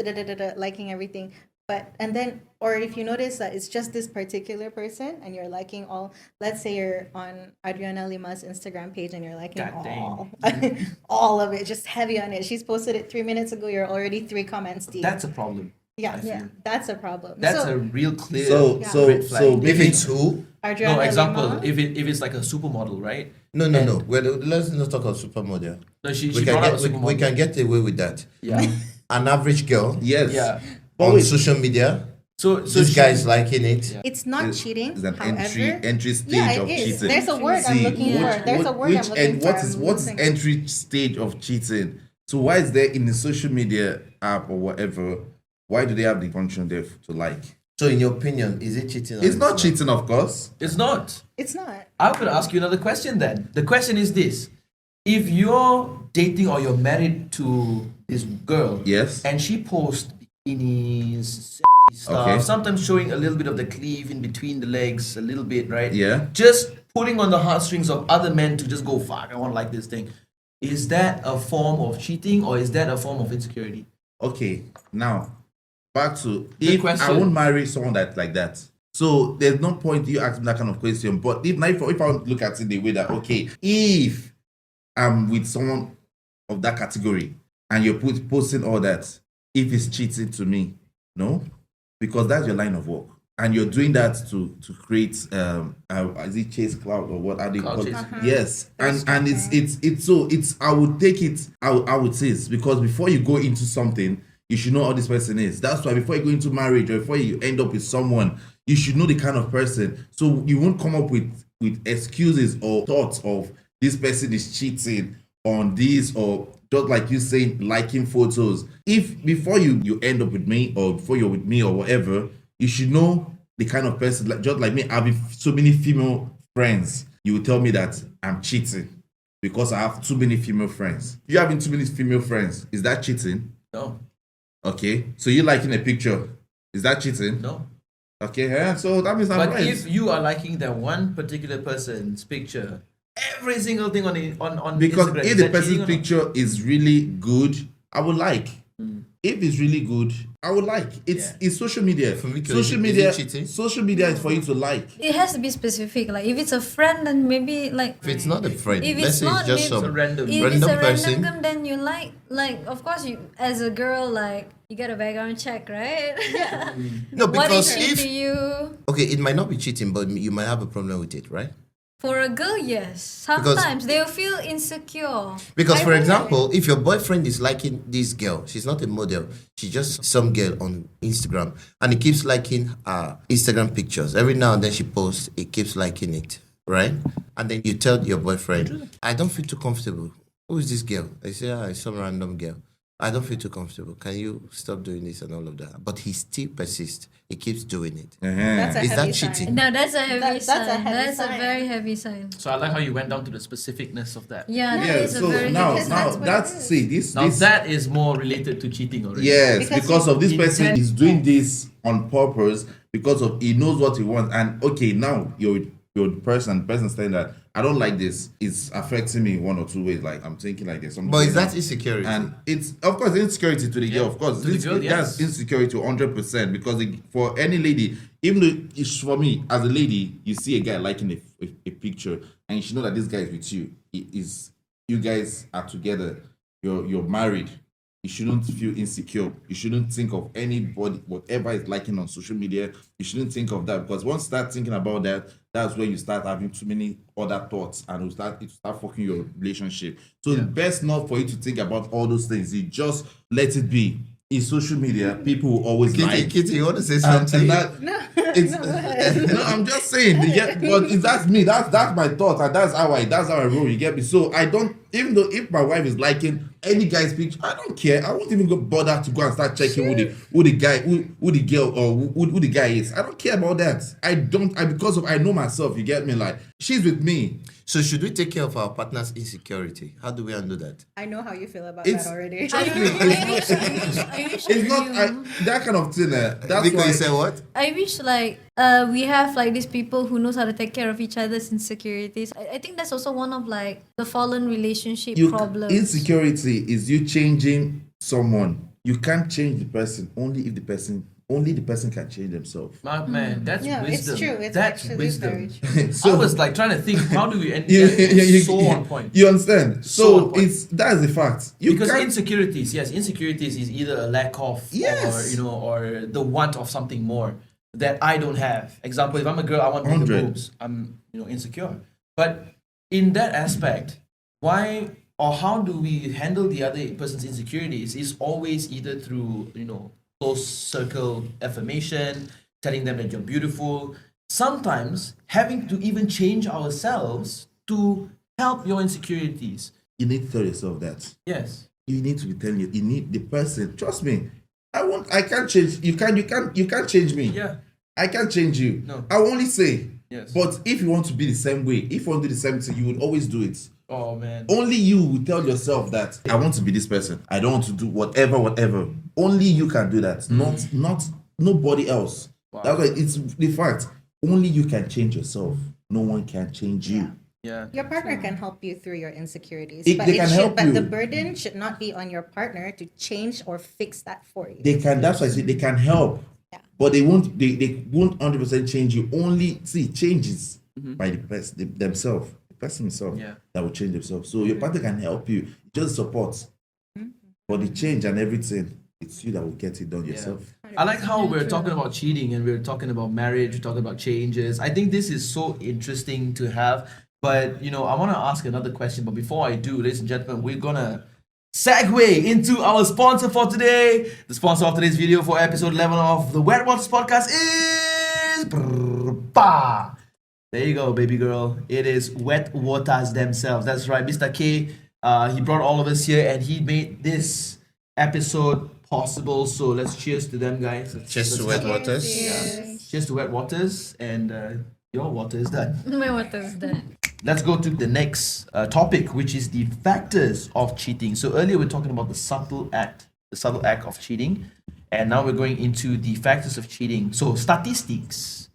liking everything. But and then or if you notice that it's just this particular person and you're liking all. Let's say you're on Adriana Lima's Instagram page and you're liking God all all of it, just heavy on it. She's posted it 3 minutes ago. You're already 3 comments deep. That's a problem. yeah, feel. that's a problem. That's so, a real clear So red flag. so If maybe it's who? Adriana no, example, Lima, if it's like a supermodel, right? No. Well, let's not talk about supermodel. No, she We brought can up a get supermodel. we can get away with that. Yeah. An average girl yes. Yeah. But on wait, social media, So this she- guy is liking it. Yeah. it's not cheating. it's an however, entry stage yeah, it of is. cheating. There's a word I'm looking for. There's a word I'm looking for. What's I'm what's losing it. entry stage of cheating? So why is there in the social media app or whatever? Why do they have the function there to like? So, in your opinion, is it cheating? or It's not cheating, of course. It's not. It's not. I'm going to ask you another question then. The question is this. If you're dating or you're married to this girl Yes. and she posts bikinis, sexy stuff, Okay. sometimes showing a little bit of the cleave in between the legs, a little bit, right? Yeah. Just pulling on the heartstrings of other men to just go, fuck, I want to like this thing. Is that a form of cheating or is that a form of insecurity? Okay. Now, back to if I question. won't marry someone that's like that. So there's no point you asking that kind of question. But if I want to look at it the way that okay, if I'm with someone of that category and you're posting all that, if it's cheating to me, no, because that's your line of work. And you're doing that to create is it chase cloud or what are they Cloud call it? chasing. Yes, and it's I would take it I would say it's because before you go into something, you should know how this person is. That's why before you go into marriage or before you end up with someone, you should know the kind of person. So you won't come up with excuses or thoughts of this person is cheating on this or just like you saying liking photos. If before you end up with me or before you're with me or whatever, you should know the kind of person, like just like me, having so many female friends, you will tell me that I'm cheating because I have too many female friends. If you're having too many female friends, is that cheating? No. Okay. So you liking a picture, is that cheating? No. Okay, yeah. So that means I'm But right. if you are liking that one particular person's picture, every single thing on Because Instagram, if is the that cheating person's or not? picture is really good, I would like. If it's really good, I would like. It's social media. For me, social is it media. cheating? Social media is for you to like. It has to be specific. Like if it's a friend, then maybe like If it's not a friend, If let's it's say not, it's just maybe- It's a some random. if random it's a person. random girl, then you like of course you as a girl like you get a background check, right? No, What is because it if to you? okay, it might not be cheating, but you might have a problem with it, right? For a girl, yes. Sometimes they'll feel insecure. Because, I for wonder. example, if your boyfriend is liking this girl, she's not a model, she's just some girl on Instagram, and he keeps liking her Instagram pictures. Every now and then she posts, he keeps liking it, right? And then you tell your boyfriend, I don't feel too comfortable. Who is this girl? I say, it's some random girl. I don't feel too comfortable. Can you stop doing this and all of that? But he still persists. He keeps doing it. That's a Is heavy that sign. cheating? No, that's a heavy That's a sign. heavy That's a sign. very heavy sign. So I like how you went down to the specificness of that. Yeah, that Yeah. is a So very now, heavy sign. that's what it that's is. see this. Now this that is more related to cheating already. yes, Because because of this person intent- is doing this on purpose because of he knows what he wants. And okay, now you're with your person saying that I don't like this, it's affecting me in one or two ways. Like I'm thinking like there's something. But is going that on. insecurity? And it's of course insecurity to the girl. Of course, to the girl, yes. that's insecurity 100%. Because for any lady, even though it's for me as a lady, you see a guy liking a picture, and you should know that this guy is with you. You guys are together. You're married. You shouldn't feel insecure. You shouldn't think of anybody, whatever is liking on social media. You shouldn't think of that, because once you start thinking about that, that's when you start having too many other thoughts, and it start fucking your relationship. So the best not for you to think about all those things. You just let it be. In social media, people will always Kitty, you want to say and something? no, I'm just saying. But that's me. That's my thought, and that's how I roll. You get me? So I don't, even though if my wife is liking any guy's picture, I don't care. I won't even go bother to go and start checking who the girl or who the guy is. I don't care about that. I know myself. You get me? Like, she's with me. So should we take care of our partner's insecurity? How do we handle that? I know how you feel about It's- that already. I wish It's not that kind of thing. That's Because why you say what? I wish like we have like these people who knows how to take care of each other's insecurities. I think that's also one of like the fallen relationship problems. insecurity is you changing someone. You can't change the person. Only the person can change themselves. Man, that's Yeah, it's wisdom. true. It's that's actually wisdom. very true. I was like trying to think, how do we end You- so on point? You understand? So So on point. that's the fact. You Because can't. insecurities is either a lack of, Yes. or the want of something more that I don't have. Example, if I'm a girl, I want bigger 100. boobs. I'm insecure. But in that aspect, why or how do we handle the other person's insecurities is always either through close circle affirmation, telling them that you're beautiful. Sometimes having to even change ourselves to help your insecurities. You need to tell yourself that. Yes. You need to be telling you need the person. Trust me. I can't change. You can't change me. Yeah. I can't change you. No. I will only say. Yes. But if you want to be the same way, if you want to do the same thing, you would always do it. Oh man. Only you will tell yourself that I want to be this person. I don't want to do whatever. Only you can do that. Not nobody else. Wow. That's why it's the fact. Only you can change yourself. No one can change you. Yeah. Your partner can help you through your insecurities, They can help but you. the burden should not be on your partner to change or fix that for you. They can. That's why I say they can help. Yeah. But they won't. They won't 100% change you. Only changes by the person themselves. The person himself Yeah. that will change themselves. So your partner can help you. Just support. But the change and everything, it's you that will get it done yourself. I like how we're talking about cheating and we're talking about marriage, we're talking about changes. I think this is so interesting to have. But, I want to ask another question. But before I do, ladies and gentlemen, we're going to segue into our sponsor for today. The sponsor of today's video for episode 11 of the WetWaterz podcast is... There you go, baby girl. It is WetWaterz themselves. That's right, Mr. K. He brought all of us here and he made this episode possible. So let's cheers to them, guys. Cheers to Let's- WetWaterz. Cheers to WetWaterz, and your water is done. My water is that. Let's go to the next topic, which is the factors of cheating. So earlier we we're talking about the subtle act of cheating, and now we're going into the factors of cheating. So statistics.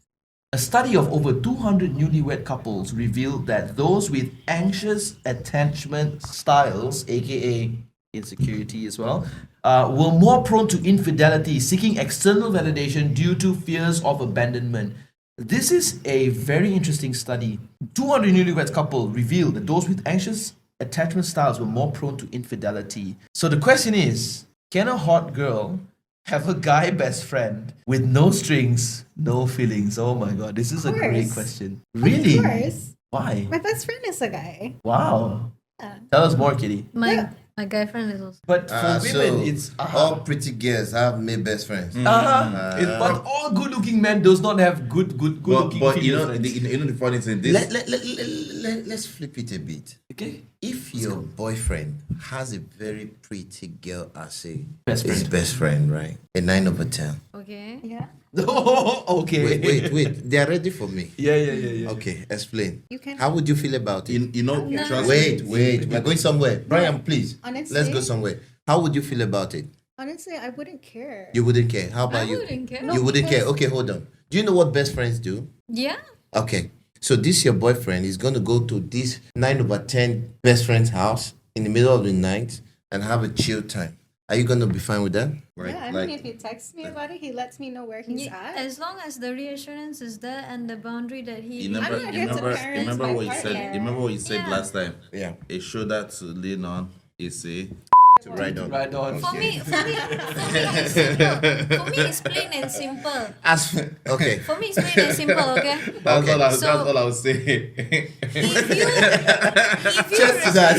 A study of over 200 newlywed couples revealed that those with anxious attachment styles, aka insecurity as well, were more prone to infidelity, seeking external validation due to fears of abandonment. This is a very interesting study. 200 newlywed couple revealed that those with anxious attachment styles were more prone to infidelity. So the question is, can a hot girl have a guy best friend with no strings, no feelings? Oh my god, this is a great course. question. Really? Of course. Why? My best friend is a guy. Wow. Yeah. Tell us more, Kitty. My guy friend is also. But for women, it's all pretty girls have made best friends. but all good-looking men does not have good-looking But you female know, friends. the funny thing. This Let's flip it a bit. Okay. If your boyfriend has a very pretty girl as a Best his friend. best friend, right? A 9 over 10. Okay. Yeah. Okay. Wait. They are ready for me. Yeah. Okay, explain. You can- How would you feel about it? you know. No. Trust Wait. me. We're going somewhere. Brian, please. Honestly- Let's go somewhere. How would you feel about it? Honestly, I wouldn't care. You wouldn't care. How about I you? wouldn't care. You wouldn't care. Okay, hold on. Do you know what best friends do? Yeah. Okay. So this your boyfriend is going to go to this 9/10 best friend's house in the middle of the night and have a chill time. Are you going to be fine with that? Yeah, I mean, if he texts me about it, he lets me know where he's at. As long as the reassurance is there and the boundary that he You remember, not you here to remember, parent you remember my what you partner. said. You remember what you said Yeah. last time. Yeah. A shoulder to lean on is a. To ride on. Right on. For me, it's simple. For me, it's plain and simple. Okay. For me, it's plain and simple. Okay. That's Okay, all. so- That's all I was saying. If you Just that.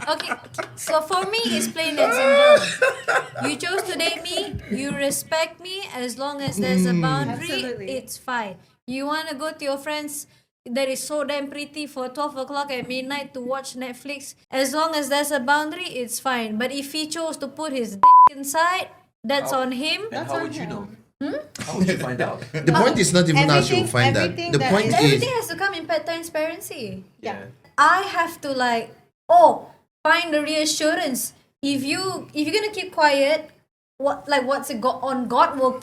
Okay, so for me, it's plain and simple. You chose to date me, you respect me, as long as there's a boundary, Absolutely. it's fine. You want to go to your friends that is so damn pretty for 12 o'clock at midnight to watch Netflix, as long as there's a boundary, it's fine. But if he chose to put his dick inside, that's on him. And how would you know? Hmm? How would you find out? The point is not even how she will find that. everything The that point is- is Everything has to come in transparency. Yeah. I have to find the reassurance. If you're gonna keep quiet, what's it got on? God will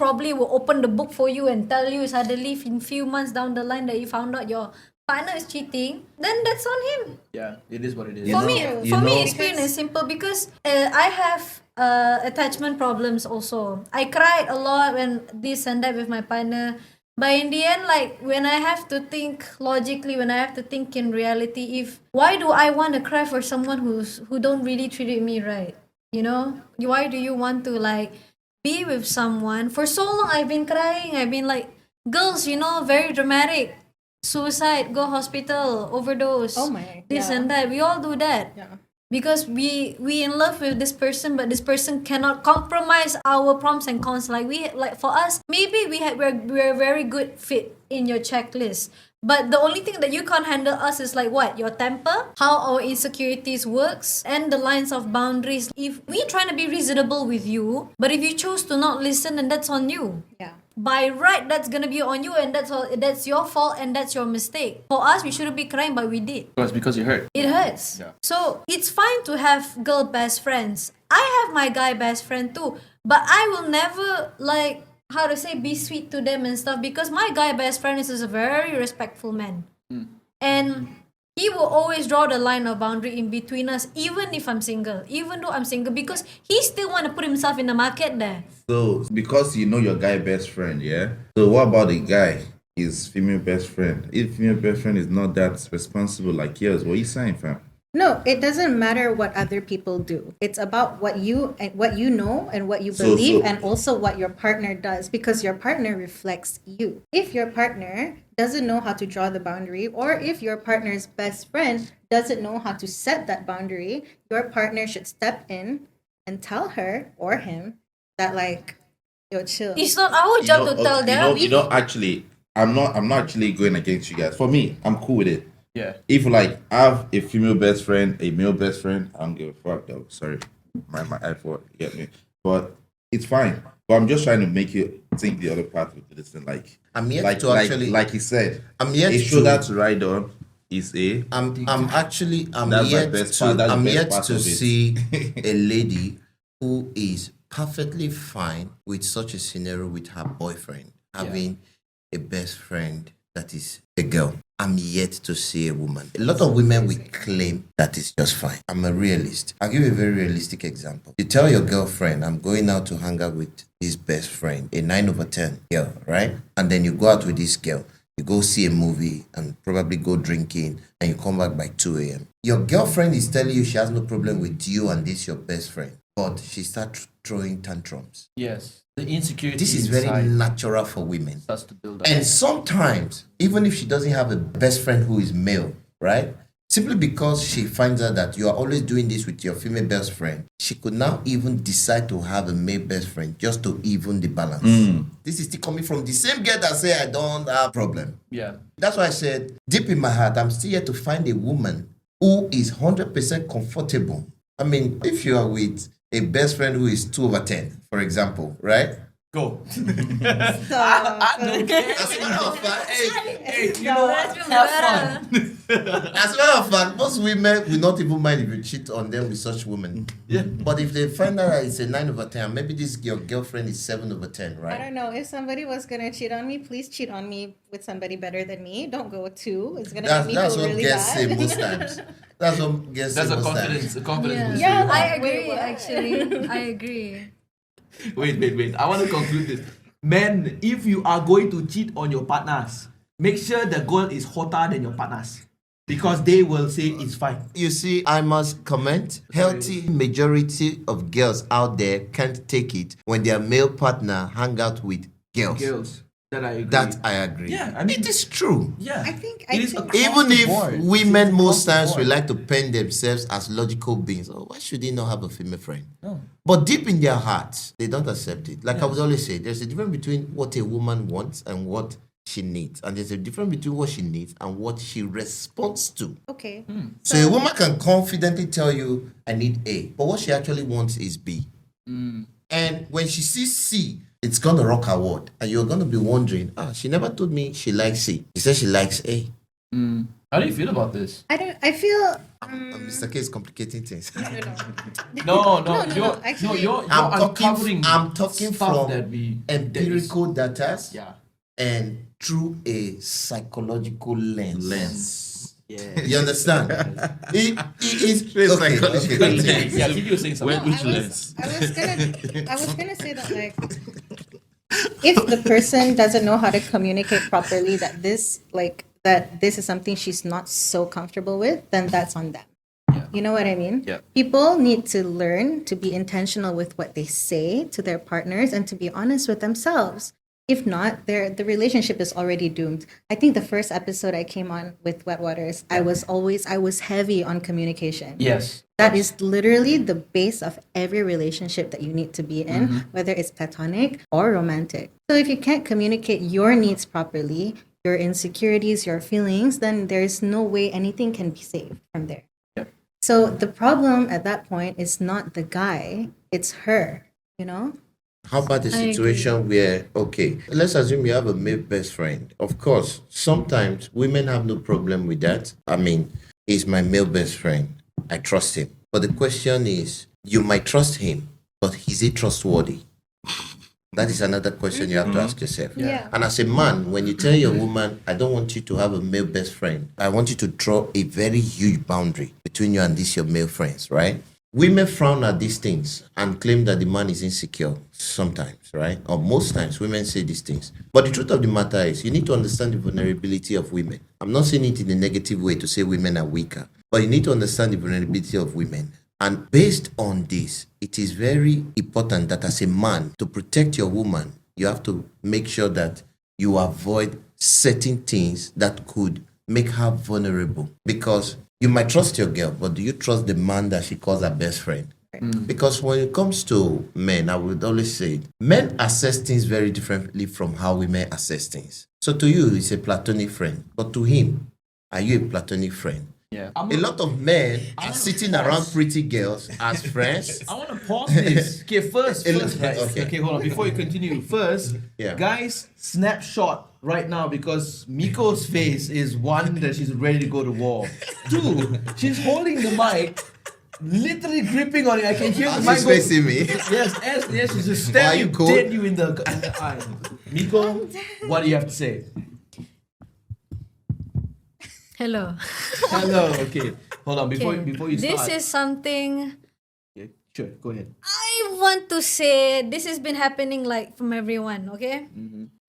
open the book for you and tell you suddenly in few months down the line that you found out your partner is cheating. Then that's on him. Yeah, it is what it is. You For know- me, you for me, know- it's plain and simple because I have attachment problems also. I cried a lot when this and that with my partner. But in the end, like when I have to think logically, when I have to think in reality, why do I want to cry for someone who don't really treat me right? You know, why do you want to like be with someone for so long? I've been crying. I've been like, girls, very dramatic. Suicide, go hospital, overdose. Oh my, This yeah. and that. We all do that Yeah. because we in love with this person, but this person cannot compromise our pros and cons. Like for us, maybe we're very good fit in your checklist, but the only thing that you can't handle us is like what your temper, how our insecurities works, and the lines of boundaries. If we trying to be reasonable with you, but if you choose to not listen, then that's on you. Yeah. By right, that's gonna be on you, and that's your fault, and that's your mistake. For us, we shouldn't be crying, but we did. Because you hurt. It hurts. Yeah. So it's fine to have girl best friends. I have my guy best friend too, but I will never be sweet to them and stuff because my guy best friend is a very respectful man, and he will always draw the line of boundary in between us, even if I'm single, even though I'm single, because he still want to put himself in the market there. So, because you know your guy best friend, yeah? So, what about the guy, his female best friend? If female best friend is not that responsible like yours, what are you saying, fam? No, it doesn't matter what other people do. It's about what you know and what you So- believe, so- and also what your partner does, because your partner reflects you. If your partner doesn't know how to draw the boundary, or if your partner's best friend doesn't know how to set that boundary, your partner should step in and tell her or him that yo, chill. It's not our job to tell them. Actually, I'm not actually going against you guys. For me, I'm cool with it. Yeah. If I have a female best friend, a male best friend, I don't give a fuck though. Sorry, my iPhone, you get me. But it's fine. But I'm just trying to make you think the other part of this thing. I'm yet to actually. like he said, I'm yet a to. shoulder to ride on is a. I'm That's my yet best to part. That's the I'm best yet part to of it. see a lady who is perfectly fine with such a scenario with her boyfriend having a best friend that is a girl. I'm yet to see a woman. A lot of women will claim that it's just fine. I'm a realist. I'll give you a very realistic example. You tell your girlfriend, I'm going out to hang out with this best friend, a 9/10 girl, right? And then you go out with this girl. You go see a movie and probably go drinking and you come back by 2 a.m. Your girlfriend is telling you she has no problem with you and this your best friend. But she starts throwing tantrums. Yes. The insecurity This is very inside natural for women. starts to build up. And sometimes, even if she doesn't have a best friend who is male, right? Simply because she finds out that you are always doing this with your female best friend, she could now even decide to have a male best friend just to even the balance. This is still coming from the same girl that say I don't have problem. Yeah. That's why I said, deep in my heart, I'm still here to find a woman who is 100% comfortable. I mean, if you are with a best friend who is 2/10, for example, right? Go. Stop. That's enough. Hey, Hey, you know what? That's Have better. fun. As a matter of fact, most women will not even mind if you cheat on them with such women. Yeah. But if they find out that it's a 9 over 10, maybe this your girlfriend is 7 over 10, I right? don't know. If somebody was gonna cheat on me, please cheat on me with somebody better than me. Don't go with 2. It's gonna make me That's feel what really girls say bad. most times. That's what girls say That's a most confidence. times. A confidence Yeah, boost. Yeah, for you. I Wait, agree. what? Actually, I agree. Wait. I want to conclude this. Men, if you are going to cheat on your partners, make sure the girl is hotter than your partners. Because they will say it's fine. You see, I must comment. Healthy majority of girls out there can't take it when their male partner hang out with girls. Girls. That I agree. That I agree. Yeah, I mean- it is true. Yeah. I think- It is across Even the if board. women It's most across the times board. will like to paint themselves as logical beings, oh, why should they not have a female friend? No. But deep in their hearts, they don't accept it. Like I would always say, there's a difference between what a woman wants and what she needs. And there's a difference between what she needs and what she responds to. Okay. So a woman can confidently tell you, I need A, but what she actually wants is B. And when she sees C, it's gonna rock her world. And you're gonna be wondering, she never told me she likes C. She said she likes A. How do you feel about this? I feel Mr. K is complicating things. No, no, actually- you're I'm uncovering talking stuff from that we empirical data that is- yeah. and through a psychological lens. Yeah. You understand? It is okay. Continue. Yeah, you were saying something. I was gonna say that, like, if the person doesn't know how to communicate properly that this is something she's not so comfortable with, then that's on them. You know what I mean? Yeah. People need to learn to be intentional with what they say to their partners and to be honest with themselves. If not, the relationship is already doomed. I think the first episode I came on with WetWaterz, I was heavy on communication. Yes. That is literally the base of every relationship that you need to be in, whether it's platonic or romantic. So if you can't communicate your needs properly, your insecurities, your feelings, then there's no way anything can be saved from there. Yep. So the problem at that point is not the guy, it's her, you know? How about a I situation where, okay, let's assume you have a male best friend. Of course, sometimes women have no problem with that. I mean, he's my male best friend. I trust him. But the question is, you might trust him, but is he trustworthy? That is another question you have to ask yourself. Yeah. And as a man, when you tell your woman, I don't want you to have a male best friend, I want you to draw a very huge boundary between you and these your male friends, right? Women frown at these things and claim that the man is insecure sometimes, right? Or most times, women say these things. But the truth of the matter is, you need to understand the vulnerability of women. I'm not saying it in a negative way to say women are weaker, but you need to understand the vulnerability of women. And based on this, it is very important that as a man, to protect your woman, you have to make sure that you avoid certain things that could make her vulnerable. Because you might trust your girl, but do you trust the man that she calls her best friend? Because when it comes to men, I would always say, men assess things very differently from how women assess things. So to you, he's a platonic friend. But to him, are you a platonic friend? Yeah. A lot of men are sitting around pretty girls as friends. I want to pause this. Okay, first, guys. Okay. Okay, hold on. Before you continue, first, Yeah. guys, snapshot right now because Miko's face is one that she's ready to go to war. Two, she's holding the mic, literally gripping on it. I can hear the mic She's go. facing me. Yes, she's just Why are staring you cold? dead you in the eye. Miko, what do you have to say? Hello. Hello. Okay, hold on. Before you This start. is something Okay, sure, go ahead. I want to say. This has been happening like from everyone. Okay.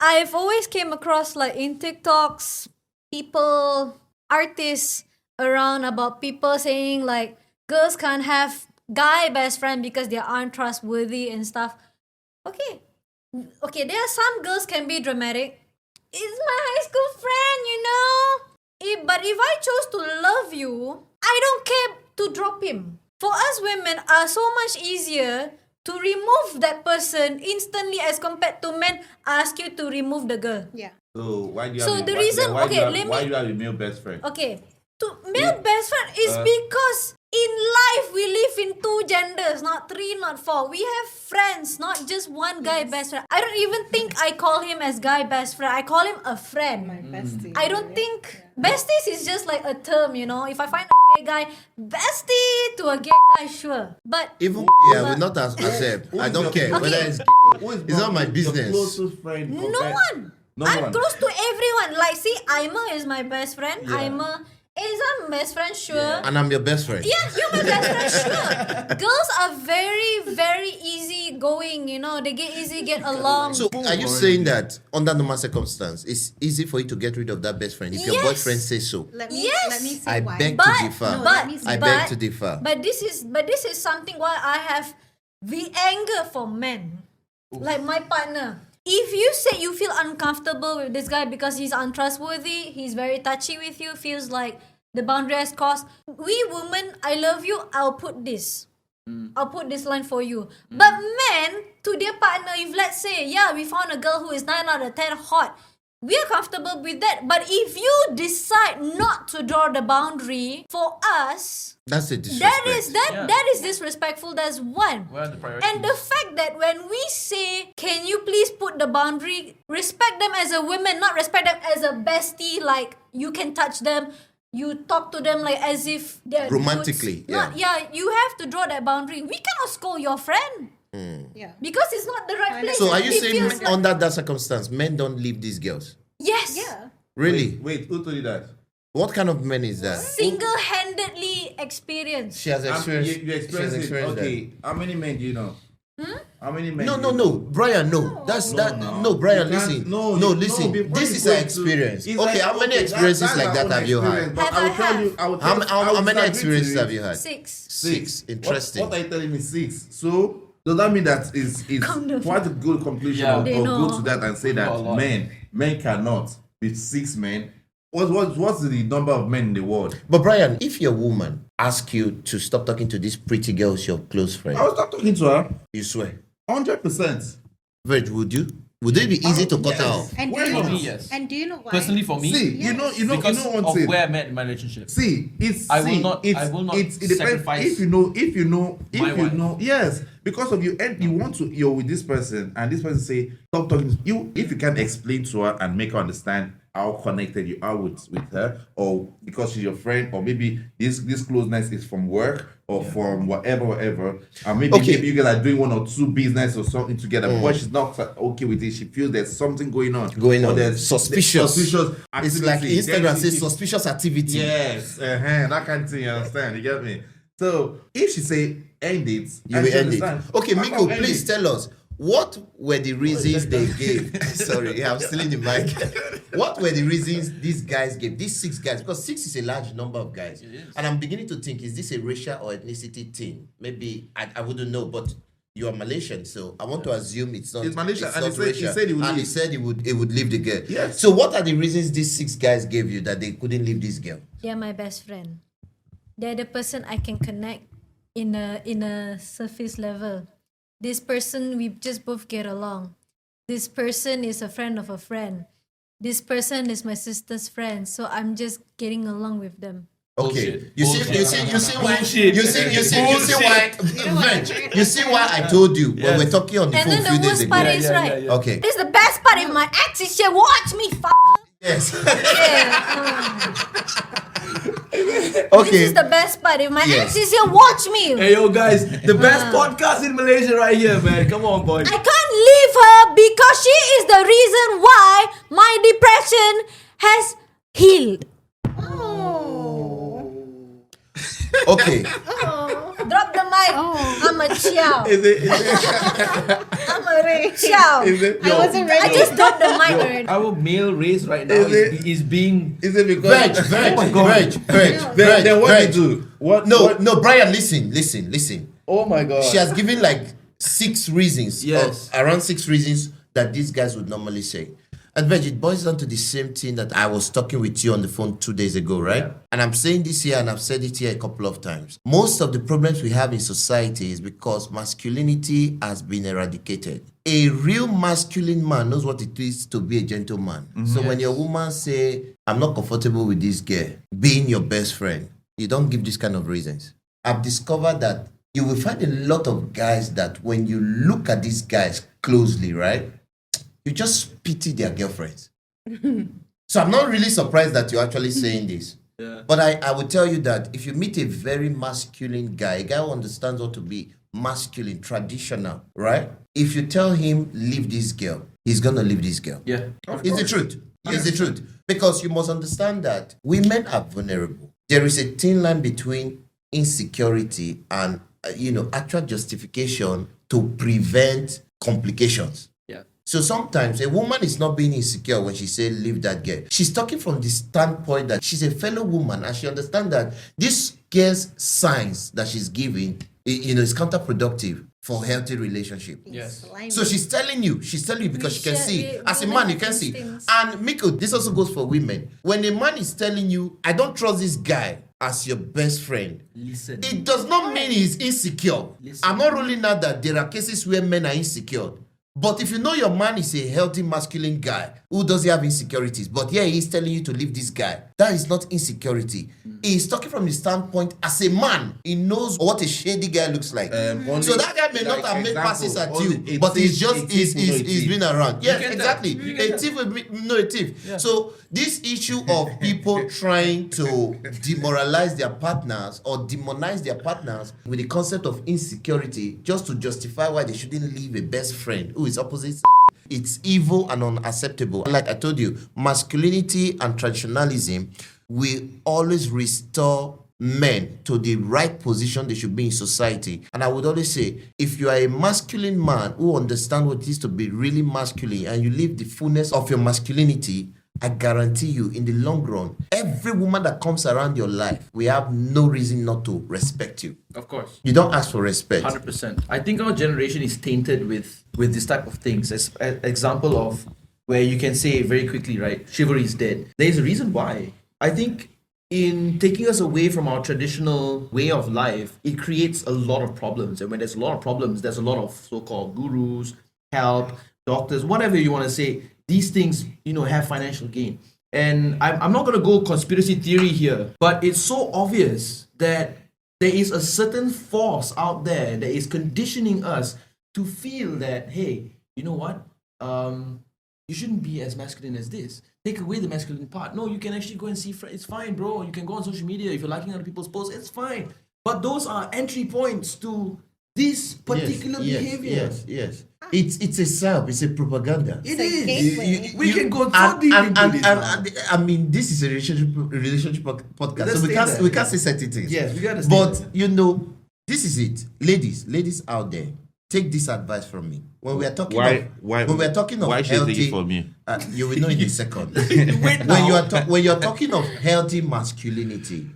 I've always came across like in TikToks, people, artists around about people saying like girls can't have guy best friend because they aren't trustworthy and stuff. Okay. There are some girls can be dramatic. It's my high school friend, you know. But if I chose to love you, I don't care to drop him. For us women are so much easier to remove that person instantly as compared to men ask you to remove the girl. Yeah. So why do you So have the why, reason- then why do you okay, have, let why me- do you have a male best friend? Okay. To male best friend is because in life we live in two genders, not three, not four. We have friends, not just one guy best friend. I don't even think I call him as guy best friend. I call him a friend. My bestie. I don't think Besties is just like a term, you know. If I find a gay guy, bestie to a gay guy, sure. But Even I will not accept. I don't care Okay. whether it's It's not my business. Your closest friend. no compared- one. No I'm one. close to everyone. Like, see, Ima is my best friend. Yeah. Ima is my best friend, sure. And I'm your best friend. Yeah, you're my best friend, sure. Girls are very, very easy going, you know. They get along. So are you saying that under normal circumstance, it's easy for you to get rid of that best friend if your Yes. boyfriend says so? Let me Yes. say I why. beg But- to differ. No, let me I say- beg to differ. But this is something why I have the anger for men. Like my partner. If you say you feel uncomfortable with this guy because he's untrustworthy, he's very touchy with you, feels like the boundary has crossed. We women, I love you, I'll put this. I'll put this line for you. But men, to their partner, if let's say, yeah, we found a girl who is 9 out of 10 hot, we are comfortable with that. But if you decide not to draw the boundary for us, That's a disrespect. that is disrespectful. That's one. Where are the priorities? And the fact that when we say, can you please put the boundary, respect them as a woman, not respect them as a bestie, like you can touch them, you talk to them like as if they're Romantically, dudes. Not, you have to draw that boundary. We cannot scold your friend Yeah. because it's not the right place. So are you It saying feels like- under that circumstance, men don't leave these girls? yes, Yeah. Really? Wait, who told you that? What kind of men is that? single-handedly experienced. She has experienced. You she has experienced it. experienced Okay, how many men do you know? How many men? No, do no, you no, know? Brian, no. That's that. No, Brian, You can't- listen. no, No, you- listen. before This you is go an into- experience. it's Okay, how many experiences that's like our that own have you had? experience, but Have I will I tell had? you. I will How, tell- I how will many disagree to experiences you. have you had? 6. Six. Interesting. What are you telling me? 6. So does that mean that is Calm down. quite a good conclusion Yeah. or They go know. to that and say know a that lot. men cannot with 6 men. What's the number of men in the world? But Brian, if your woman asks you to stop talking to this pretty girl, who's your close friend, I was not talking to her. you swear. 100%. Virg, would you? Would it be easy to cut her off? And do Why you not? know? Me, yes. And do you know why? Personally, for me, See, you know because one of thing. where I met in my relationship. See, it's I will see, not- It's, I will not it depends sacrifice if you know my wife. yes, because of you and you want to you're with this person and this person say stop talking to you if you can explain to her and make her understand how connected you are with her or because she's your friend or maybe this closeness is from work or from whatever and maybe Okay. you guys are doing 1 or 2 business or something together but she's not okay with it she feels there's something going on or there's Suspicious. It's like activity, Instagram then says she- suspicious activity. Yes, that kind of thing. You understand? You get me? So if she say end it, You and will she end it. understand, Okay, how Miko, come end please it? tell us what were the reasons they gave. Sorry, I'm still in the mic. What were the reasons these guys gave? These 6 guys, because 6 is a large number of guys. And I'm beginning to think, is this a racial or ethnicity thing? Maybe I wouldn't know, but you are Malaysian, so I want to assume it's not. It's Malaysian, it's and not he racial. said he would and he leave. said he would leave the girl. Yes. So what are the reasons these 6 guys gave you that they couldn't leave this girl? They're my best friend. They're the person I can connect in a surface level. This person we just both get along. This person is a friend of a friend. This person is my sister's friend. So I'm just getting along with them. Okay, Bullshit. you see why Bullshit. you see why Veg, you see why I told you when Yes. we're talking on the And phone then a few the days worst ago. part is right. Okay. This is the best part. If my ex is here, watch me, Yes. This Okay. is the best part. If my Yes. ex is here, watch me. Hey yo guys, the best podcast in Malaysia right here, man. Come on, boy. I can't leave her because she is the reason why my depression has healed. Okay. Drop the mic. I'm a chow. Is it? I'm a chow. Is it? I wasn't ready. I just dropped the mic already. Our male race right now Is is being Is it because? Veg. Then what you do? What? No, Brian, listen. Oh my God. She has given like 6 reasons. Yes. Around 6 reasons that these guys would normally say. And Veg, it boils down to the same thing that I was talking with you on the phone 2 days ago, right? Yeah. And I'm saying this here and I've said it here a couple of times. Most of the problems we have in society is because masculinity has been eradicated. A real masculine man knows what it is to be a gentleman. So when your woman say, I'm not comfortable with this girl being your best friend, you don't give this kind of reasons. I've discovered that you will find a lot of guys that when you look at these guys closely, right? You just pity their girlfriends. So I'm not really surprised that you're actually saying this. Yeah. But I would tell you that if you meet a very masculine guy, a guy who understands what to be masculine, traditional, right? If you tell him, leave this girl, he's going to leave this girl. Yeah. It's the truth. It's the truth. Because you must understand that women are vulnerable. There is a thin line between insecurity and, actual justification to prevent complications. Yeah. So sometimes a woman is not being insecure when she says, leave that girl. She's talking from the standpoint that she's a fellow woman and she understands that this girl's signs that she's giving, is counterproductive for healthy relationship. Yes. So she's telling you because she can see. As a women man, you have can see. instincts. And Miko, this also goes for women. When a man is telling you, I don't trust this guy as your best friend, Listen. it does not mean he's insecure. Listen. I'm not ruling out that there are cases where men are insecure. But if you know your man is a healthy masculine guy who doesn't have insecurities, but yeah, he's telling you to leave this guy, that is not insecurity. He's talking from the standpoint as a man. He knows what a shady guy looks like. So that guy may not have made passes at you, but he's been around. Yes, get that. exactly. You get A thief will know a thief. So this issue of people trying to demoralize their partners or demonize their partners with the concept of insecurity just to justify why they shouldn't leave a best friend who is opposite sex, it's evil and unacceptable. Like I told you, masculinity and traditionalism will always restore men to the right position they should be in society. And I would always say, if you are a masculine man who understands what it is to be really masculine and you live the fullness of your masculinity, I guarantee you, in the long run, every woman that comes around your life, we have no reason not to respect you. Of course. You don't ask for respect. 100%. I think our generation is tainted with this type of things. As an example of where you can say very quickly, right, chivalry is dead. There's a reason why. I think in taking us away from our traditional way of life, it creates a lot of problems. And when there's a lot of problems, there's a lot of so-called gurus, help, doctors, whatever you want to say. These things, have financial gain. And I'm not going to go conspiracy theory here, but it's so obvious that there is a certain force out there that is conditioning us to feel that, hey, you know what? You shouldn't be as masculine as this. Take away the masculine part. No, you can actually go and see friends. It's fine, bro. You can go on social media. If you're liking other people's posts, it's fine. But those are entry points to this particular behavior. Yes. It's a salve. It's a propaganda. It a is. gateway. We can go so deep into this now. I mean, this is a relationship podcast, Let's so we say can't that. we can't say certain things. Yes, we gotta say But that. this is it, ladies out there. Take this advice from me. When we are talking when we are talking of why should you take healthy, it from me? you will know in a second. Wait now. When you are talking of healthy masculinity,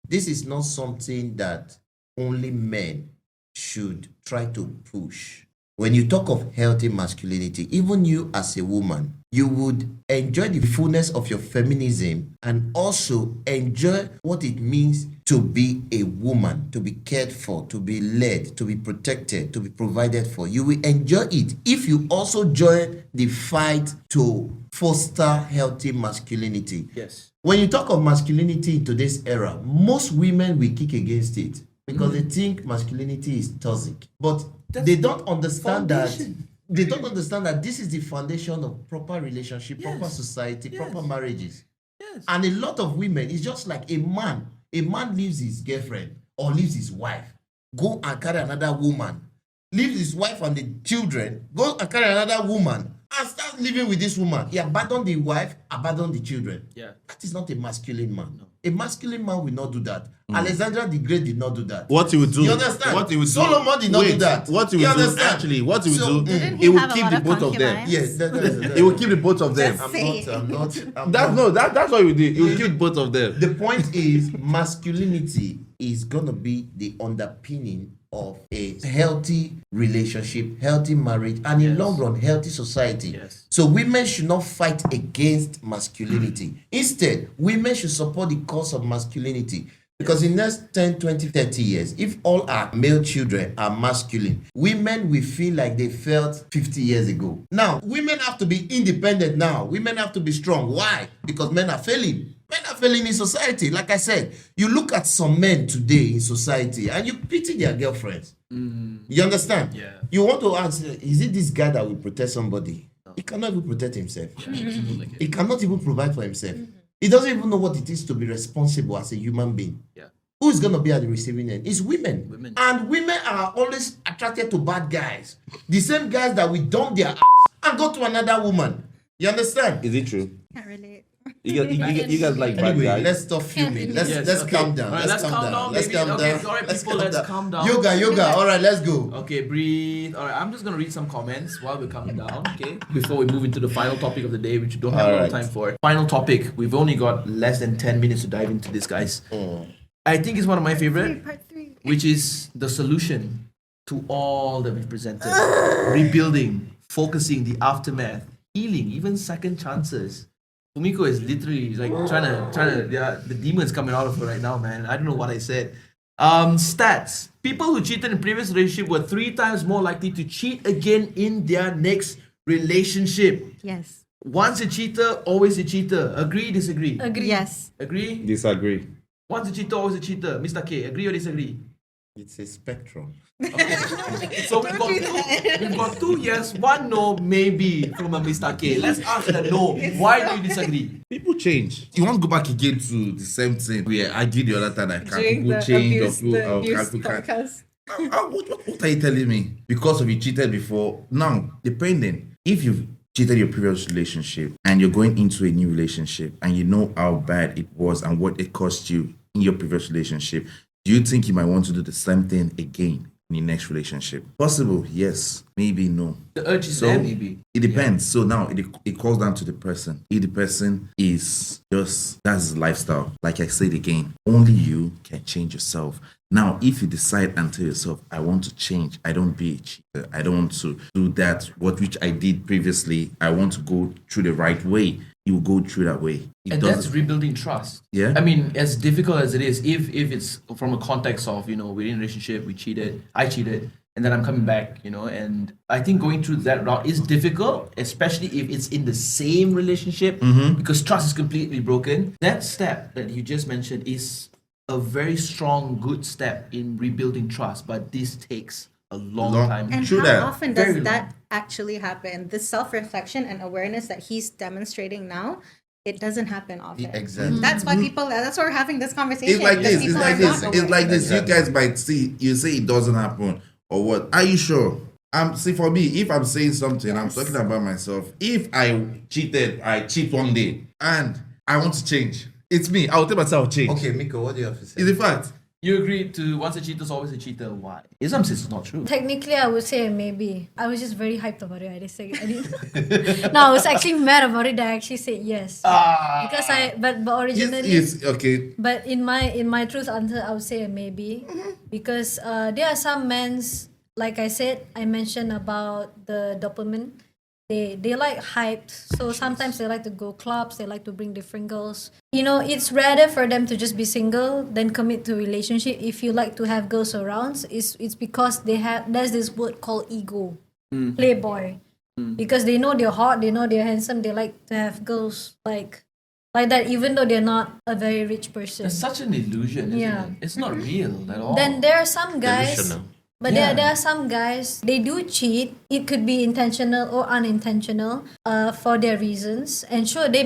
this is not something that only men should try to push. When you talk of healthy masculinity, even you as a woman, you would enjoy the fullness of your feminism and also enjoy what it means to be a woman, to be cared for, to be led, to be protected, to be provided for. You will enjoy it if you also join the fight to foster healthy masculinity. Yes. When you talk of masculinity in today's era, most women will kick against it because they think masculinity is toxic. But they don't understand foundation. They don't understand that this is the foundation of proper relationship, Yes. proper society, Yes. proper marriages. Yes. And a lot of women, it's just like a man. A man leaves his girlfriend or leaves his wife, go and carry another woman, leaves his wife and the children, go and carry another woman, and start living with this woman. He abandoned the wife, abandoned the children. Yeah. That is not a masculine man. A masculine man will not do that. Alexander the Great did not do that. What he would do? You understand? What he would do? Solomon did not do that. What he You would do? understand? Actually, what he would So, do? Didn't He he would have a keep lot the of both of them. concubines? Yes, that- He will keep the both of them. Just- That's what he would do. He will keep both of them. The point is, masculinity is gonna be the underpinning of a healthy relationship, healthy marriage, and in Yes. long run, healthy society. Yes. So women should not fight against masculinity. Instead, women should support the cause of masculinity. Because in the next 10, 20, 30 years, if all our male children are masculine, women will feel like they felt 50 years ago. Now, women have to be independent now. Women have to be strong. Why? Because men are failing. Men are failing in society. Like I said, you look at some men today in society and you pity their girlfriends. You understand? Yeah. You want to ask, is it this guy that will protect somebody? He cannot even protect himself. He cannot even provide for himself. He doesn't even know what it is to be responsible as a human being. Yeah. Who is going to be at the receiving end? It's women. Women. And women are always attracted to bad guys. The same guys that will dump their ass and go to another woman. You understand? Is it true? Can't relate. You guys like bad Anyway, guys? let's stop fuming. Let's Yes, okay. calm down. All right, let's calm down. Let's baby. calm Okay, down. all right, Let's people, let's calm down. Yoga. All right, let's go. Okay, breathe. All right, I'm just gonna read some comments while we're coming down. Okay, before we move into the final topic of the day, which we don't have a lot of Alright. time for. Final topic. We've only got less than 10 minutes to dive into this, guys. I think it's one of my favorite, Part 3. which is the solution to all that we've presented: rebuilding, focusing, the aftermath, healing, even second chances. Fumiko is literally like trying to. Yeah, the demon's coming out of her right now, man. I don't know what I said. Stats: people who cheated in previous relationship were 3 times more likely to cheat again in their next relationship. Yes. Once a cheater, always a cheater. Agree, disagree? Agree. Yes. Agree? Disagree. Once a cheater, always a cheater. Mr. K, agree or disagree? It's a spectrum. So we've got 2 yes, 1 no, maybe from a Mr. K. Let's ask the no. Why do you disagree? People change. You want to go back again to the same thing where I did the other time. I can't. During People the change. abuse, Or the people, abuse people can't. podcast. What are you telling me? Because of you cheated before. Now, depending. If you've cheated your previous relationship and you're going into a new relationship and you know how bad it was and what it cost you in your previous relationship, do you think you might want to do the same thing again in your next relationship? Possible, yes. Maybe no. The urge is So there, maybe. it depends. So now it calls down to the person. If the person is just, that's his lifestyle. Like I said again, only you can change yourself. Now, if you decide and tell yourself, I want to change, I don't be a cheater, I don't want to do that, which I did previously, I want to go through the right way, you will go through that way. It And that's doesn't- rebuilding trust. Yeah. I mean, as difficult as it is, if it's from a context of, we're in a relationship, I cheated, and then I'm coming back, and I think going through that route is difficult, especially if it's in the same relationship, because trust is completely broken. That step that you just mentioned is a very strong, good step in rebuilding trust, but this takes a long time. And True how that. often Very does long. that actually happen? The self-reflection and awareness that he's demonstrating now, it doesn't happen often. Exactly. That's why that's why we're having this conversation. It's like because this. It's people like are this. not It's aware. like this. You Exactly. guys might see. You say it doesn't happen, or what? Are you sure? See, for me, if I'm saying something, I'm talking about myself. If I cheat one day, and I want to change. It's me. I'll tell myself change. Okay, Miko, what do you have to say? It's a fact. You agree to once a cheater is always a cheater. Why? Islam says it's not true. Technically, I would say maybe. I was just very hyped about it. I didn't. No, I was actually mad about it. I actually said yes because but originally. Yes, okay. But in my truth answer, I would say a maybe, because there are some men's, like I said, I mentioned about the dopamine. They like hyped, so sometimes they like to go clubs. They like to bring different girls. It's rather for them to just be single than commit to a relationship. If you like to have girls around, it's because there's this word called ego, playboy, because they know they're hot, they know they're handsome. They like to have girls like that, even though they're not a very rich person. It's such an illusion, isn't Yeah. it? It's not real at all. Then there are some guys, Delusional. but Yeah. there are some guys, they do cheat. It could be intentional or unintentional for their reasons. And sure, they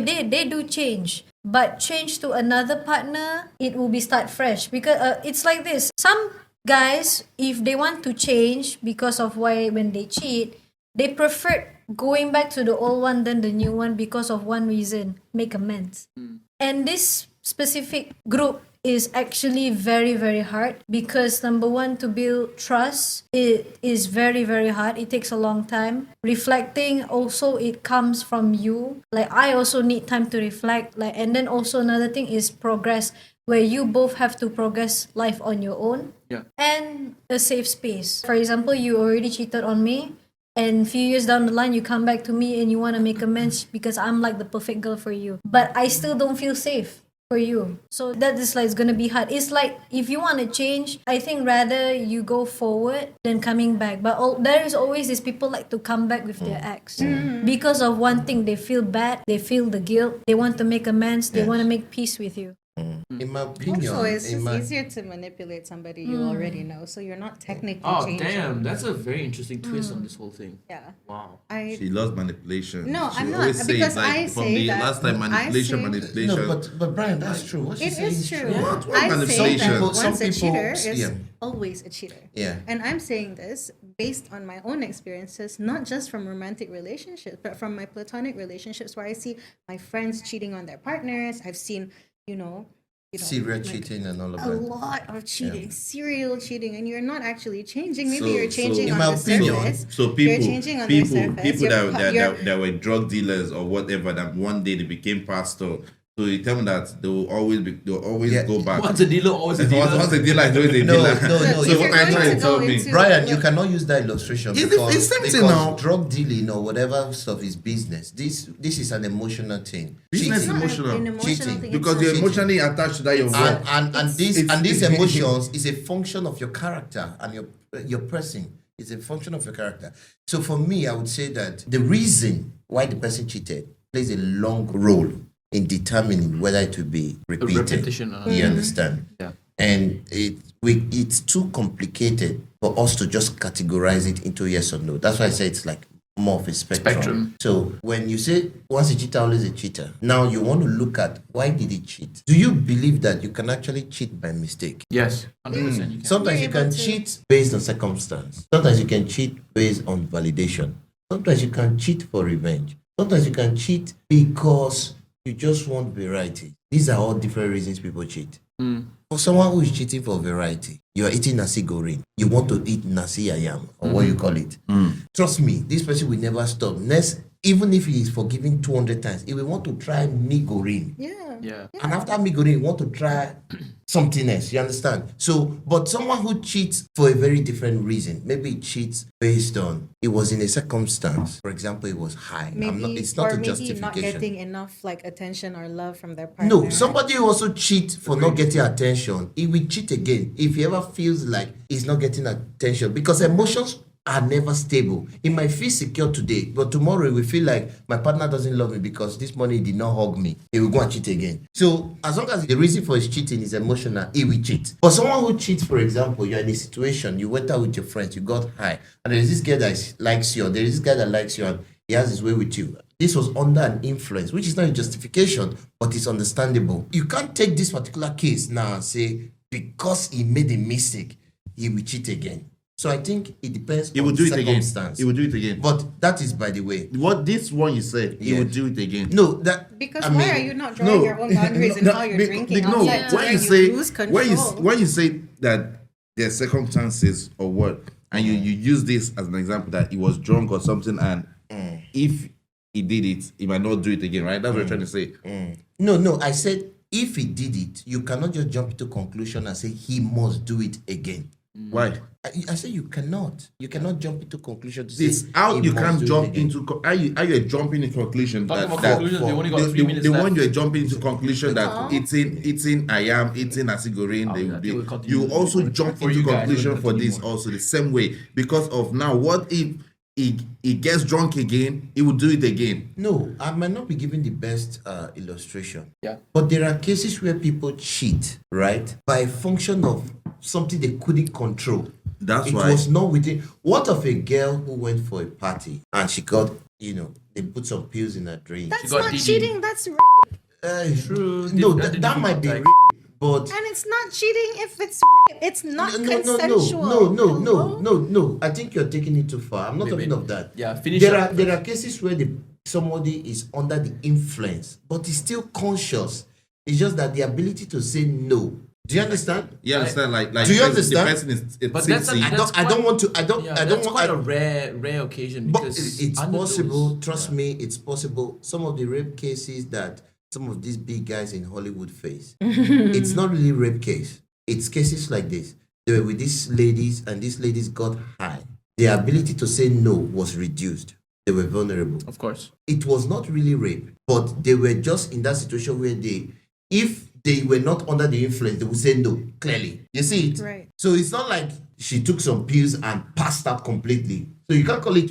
do change. But change to another partner, it will be start fresh. Because it's like this. Some guys, if they want to change because of why when they cheat, they prefer going back to the old one than the new one because of one reason, make amends. And this specific group is actually very, very hard, because number one, to build trust, it is very, very hard. It takes a long time. Reflecting also, it comes from you. Like, I also need time to reflect. And then also another thing is progress, where you both have to progress life on your own. Yeah. And a safe space. For example, you already cheated on me, and few years down the line, you come back to me and you want to make amends because I'm like the perfect girl for you. But I still don't feel safe for you. So that is like, it's gonna be hard. It's like, if you want to change, I think rather you go forward than coming back. But there is always these people like to come back with their ex because of one thing. They feel bad, they feel the guilt, they want to make amends, they want to make peace with you. In my opinion, Also, it's in just my, easier to manipulate somebody you already know, so you're not technically Oh changing. damn, that's a very interesting twist on this whole thing. Yeah. Wow. She loves manipulation. No, she I'm not, always because says, like, I from say the that- last time, I manipulation, say- manipulation. no, but Brian, that's true. What she It says is true. What I say manipulation? that Some once a people- cheater is yeah. always a cheater. Yeah. And I'm saying this based on my own experiences, not just from romantic relationships, but from my platonic relationships where I see my friends cheating on their partners. I've seen, Serial like, cheating and all of a that. lot of cheating, serial cheating, and you're not actually changing. Maybe So- you're changing in on my the opinion, surface. So you're people, changing on people, the surface. people You're- that, you're- that were drug dealers or whatever, that one day they became pastor. So you tell me that they will always Yeah. go back. Once a dealer, always a dealer. Once a dealer, is always a No, dealer. no, no. If So you're what are you going trying to to tell go me? into- Brian, you cannot use that illustration It's because, same thing because now. drug dealing or whatever stuff is business. This is an emotional thing. Business It's not emotional. an emotional Cheating. thing. Because it's you're not- emotionally attached to that your work. And these emotions is a function of your character and your person is a function of your character. So for me, I would say that the reason why the person cheated plays a long role in determining whether it will be repeated. repetition, You understand? Yeah. And it's too complicated for us to just categorize it into yes or no. That's why I say it's like more of a spectrum. So when you say once a cheater, always a cheater, now you want to look at why did he cheat? Do you believe that you can actually cheat by mistake? Yes, 100% you can. Sometimes You're you can able to- cheat based on circumstance. Sometimes you can cheat based on validation. Sometimes you can cheat for revenge. Sometimes you can cheat because you just want variety. These are all different reasons people cheat. For someone who is cheating for variety, you are eating nasi goreng. You want to eat nasi ayam or what you call it. Trust me, this person will never stop. Next, even if he is forgiven 200 times, he will want to try mi goreng. Yeah. Yeah. And after me going, you want to try something else. You understand? So, but someone who cheats for a very different reason, maybe he cheats based on it was in a circumstance. For example, it was high. Maybe, it's not or a maybe justification. not getting enough like attention or love from their partner. No, somebody who also cheat for not getting attention, he will cheat again if he ever feels like he's not getting attention because emotions are never stable. He might feel secure today, but tomorrow he will feel like my partner doesn't love me because this morning he did not hug me. He will go and cheat again. So as long as the reason for his cheating is emotional, he will cheat. For someone who cheats, for example, you're in a situation, you went out with your friends, you got high, and there is this girl that likes you, or there is this guy that likes you, and he has his way with you. This was under an influence, which is not a justification, but it's understandable. You can't take this particular case now and say, because he made a mistake, he will cheat again. So I think it depends He on will do it again. circumstance. He will do it again. But that is, by the way. What this one you said, he Yeah. will do it again. No, that Because I why mean, are you not drawing your own boundaries in how you're drinking no, outside to when where you you say lose control? when you say that there are circumstances or what, and you use this as an example that he was drunk or something, and if he did it, he might not do it again, right? That's what you're trying to say. No, I said if he did it, you cannot just jump to conclusion and say he must do it again. Why? I said you cannot. You cannot jump into conclusion to say This how he you must can't do it jump again. into are you jumping into conclusion Talking that, about that conclusions, we only got the, 3 minutes the left. one you're jumping into conclusion that eating I am eating nasi goreng, Oh, yeah, they will continue. you also jump For into you guys, conclusion we'll for this continue more. also the same way because of now what if he gets drunk again, he will do it again. No, I might not be giving the best illustration. Yeah. But there are cases where people cheat, right? By function of something they couldn't control. That's it why. was not within. What of a girl who went for a party and she got, they put some pills in her drink? That's got not DD. cheating, that's rape. True. Did- No, that didn't that might be like- rape, but And it's not cheating if it's rape. It's not no, consensual. no. I think you're taking it too far. I'm not talking of that. Yeah, finish There up are there are cases where somebody is under the influence, but is still conscious. It's just that the ability to say no. Do you understand? You understand? Like Do you the understand? person is But that's tipsy. a- I That's don't want to. I Yeah, don't that's want. quite a rare occasion But because it's under possible. those- Trust me, it's possible. Some of the rape cases that some of these big guys in Hollywood face, it's not really rape case. It's cases like this. They were with these ladies, and these ladies got high. Their ability to say no was reduced. They were vulnerable. Of course. It was not really rape, but they were just in that situation where if they were not under the influence, they would say no, clearly. You see it? Right. So it's not like she took some pills and passed out completely. So you can't call it.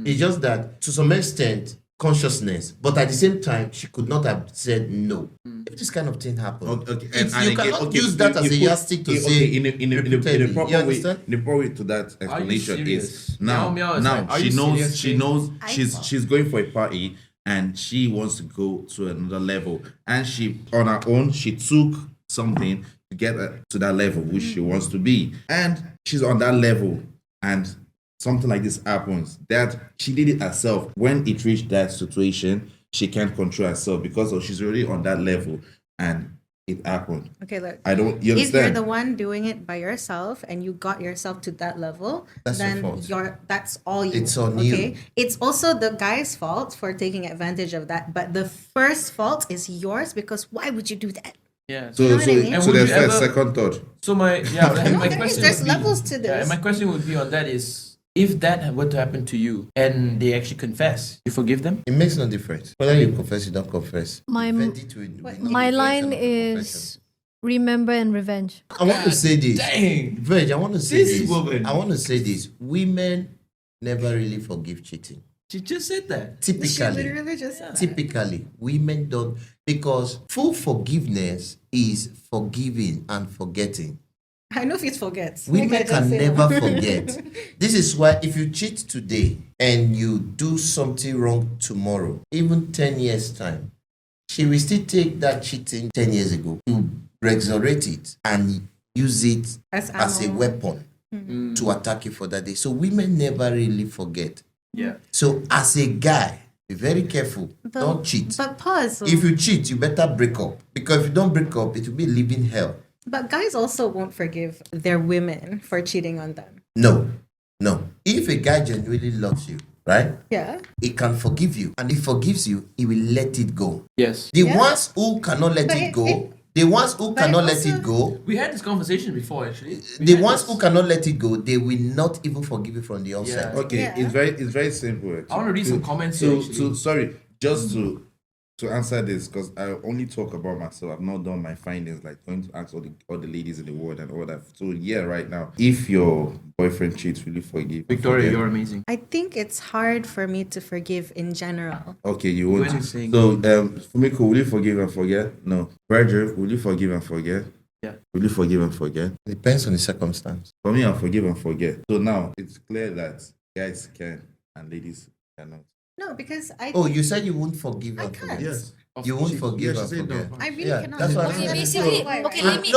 It's just that to some extent, consciousness, but at the same time, she could not have said no. If this kind of thing happened, Okay, you cannot use that as a yardstick to say in the repeatedly. proper You way. understand? The proper way to that explanation serious? is now. Meow, meow is Now like, are she you knows. serious, She Jay? knows she's going for a party and she wants to go to another level. And she on her own she took something to get her to that level which she wants to be. And she's on that level and something like this happens. That she did it herself. When it reached that situation, she can't control herself because she's already on that level and it happened. Okay, look. I don't. You If you're understand? the one doing it by yourself and you got yourself to that level, That's your then fault. that's all you. It's on okay? you. It's also the guy's fault for taking advantage of that. But the first fault is yours because why would you do that? Yeah. So, know what I mean? And so would there's you first, ever- second, third. So my question there's would be- levels to Yeah, this. my question would be on that is, if that were to happen to you and they actually confess, you forgive them? It makes no difference whether you confess, you don't confess. My- The verdict will not My be line different from the is remember and revenge. confession. I want to say this. Dang. Veg, I want to say This this. woman. I want to say this. Women never really forgive cheating. She just said that. She Typically, literally just said that. typically, women don't, because full forgiveness is forgiving and forgetting. I know if it forgets. Women Like I just can said. never forget. This is why if you cheat today and you do something wrong tomorrow, even 10 years time, she will still take that cheating 10 years ago to resurrect it and use it As as a ammo. weapon to attack you for that day. So women never really forget. Yeah. So as a guy, be very careful. But- Don't cheat. But pause. If you cheat, you better break up. Because if you don't break up, it will be living hell. But guys also won't forgive their women for cheating on them. No, no. If a guy genuinely loves you, right? Yeah. He can forgive you. And if he forgives you, he will let it go. Yes. The Yeah. ones who cannot let But it it- go, it- the ones who but it cannot let also- it go, We had this conversation before, actually. We the had ones this- who cannot let it go, they will not even forgive you from the outset. Yeah. Okay, Yeah. it's very simple. Actually. I wanna read some comments So, here, actually. sorry, just to answer this, because I only talk about myself. I've not done my findings, like going to ask all the ladies in the world and all that. So yeah, right now, if your boyfriend cheats, will you forgive? Victoria, Forget? you're amazing. I think it's hard for me to forgive in general. Okay, you won't. When you saying- So Fumiko, will you forgive and forget? No. Virgil, will you forgive and forget? Yeah. Will you forgive and forget? Depends on the circumstance. For me, I'll forgive and forget. So now it's clear that guys can and ladies cannot. No, because I Oh, you said you won't forgive and can't. forget. Yes. You won't She- forgive yeah, and she said no. forget. I really Yeah, cannot. that's what I Okay, said. basically, Why? okay, No, let me,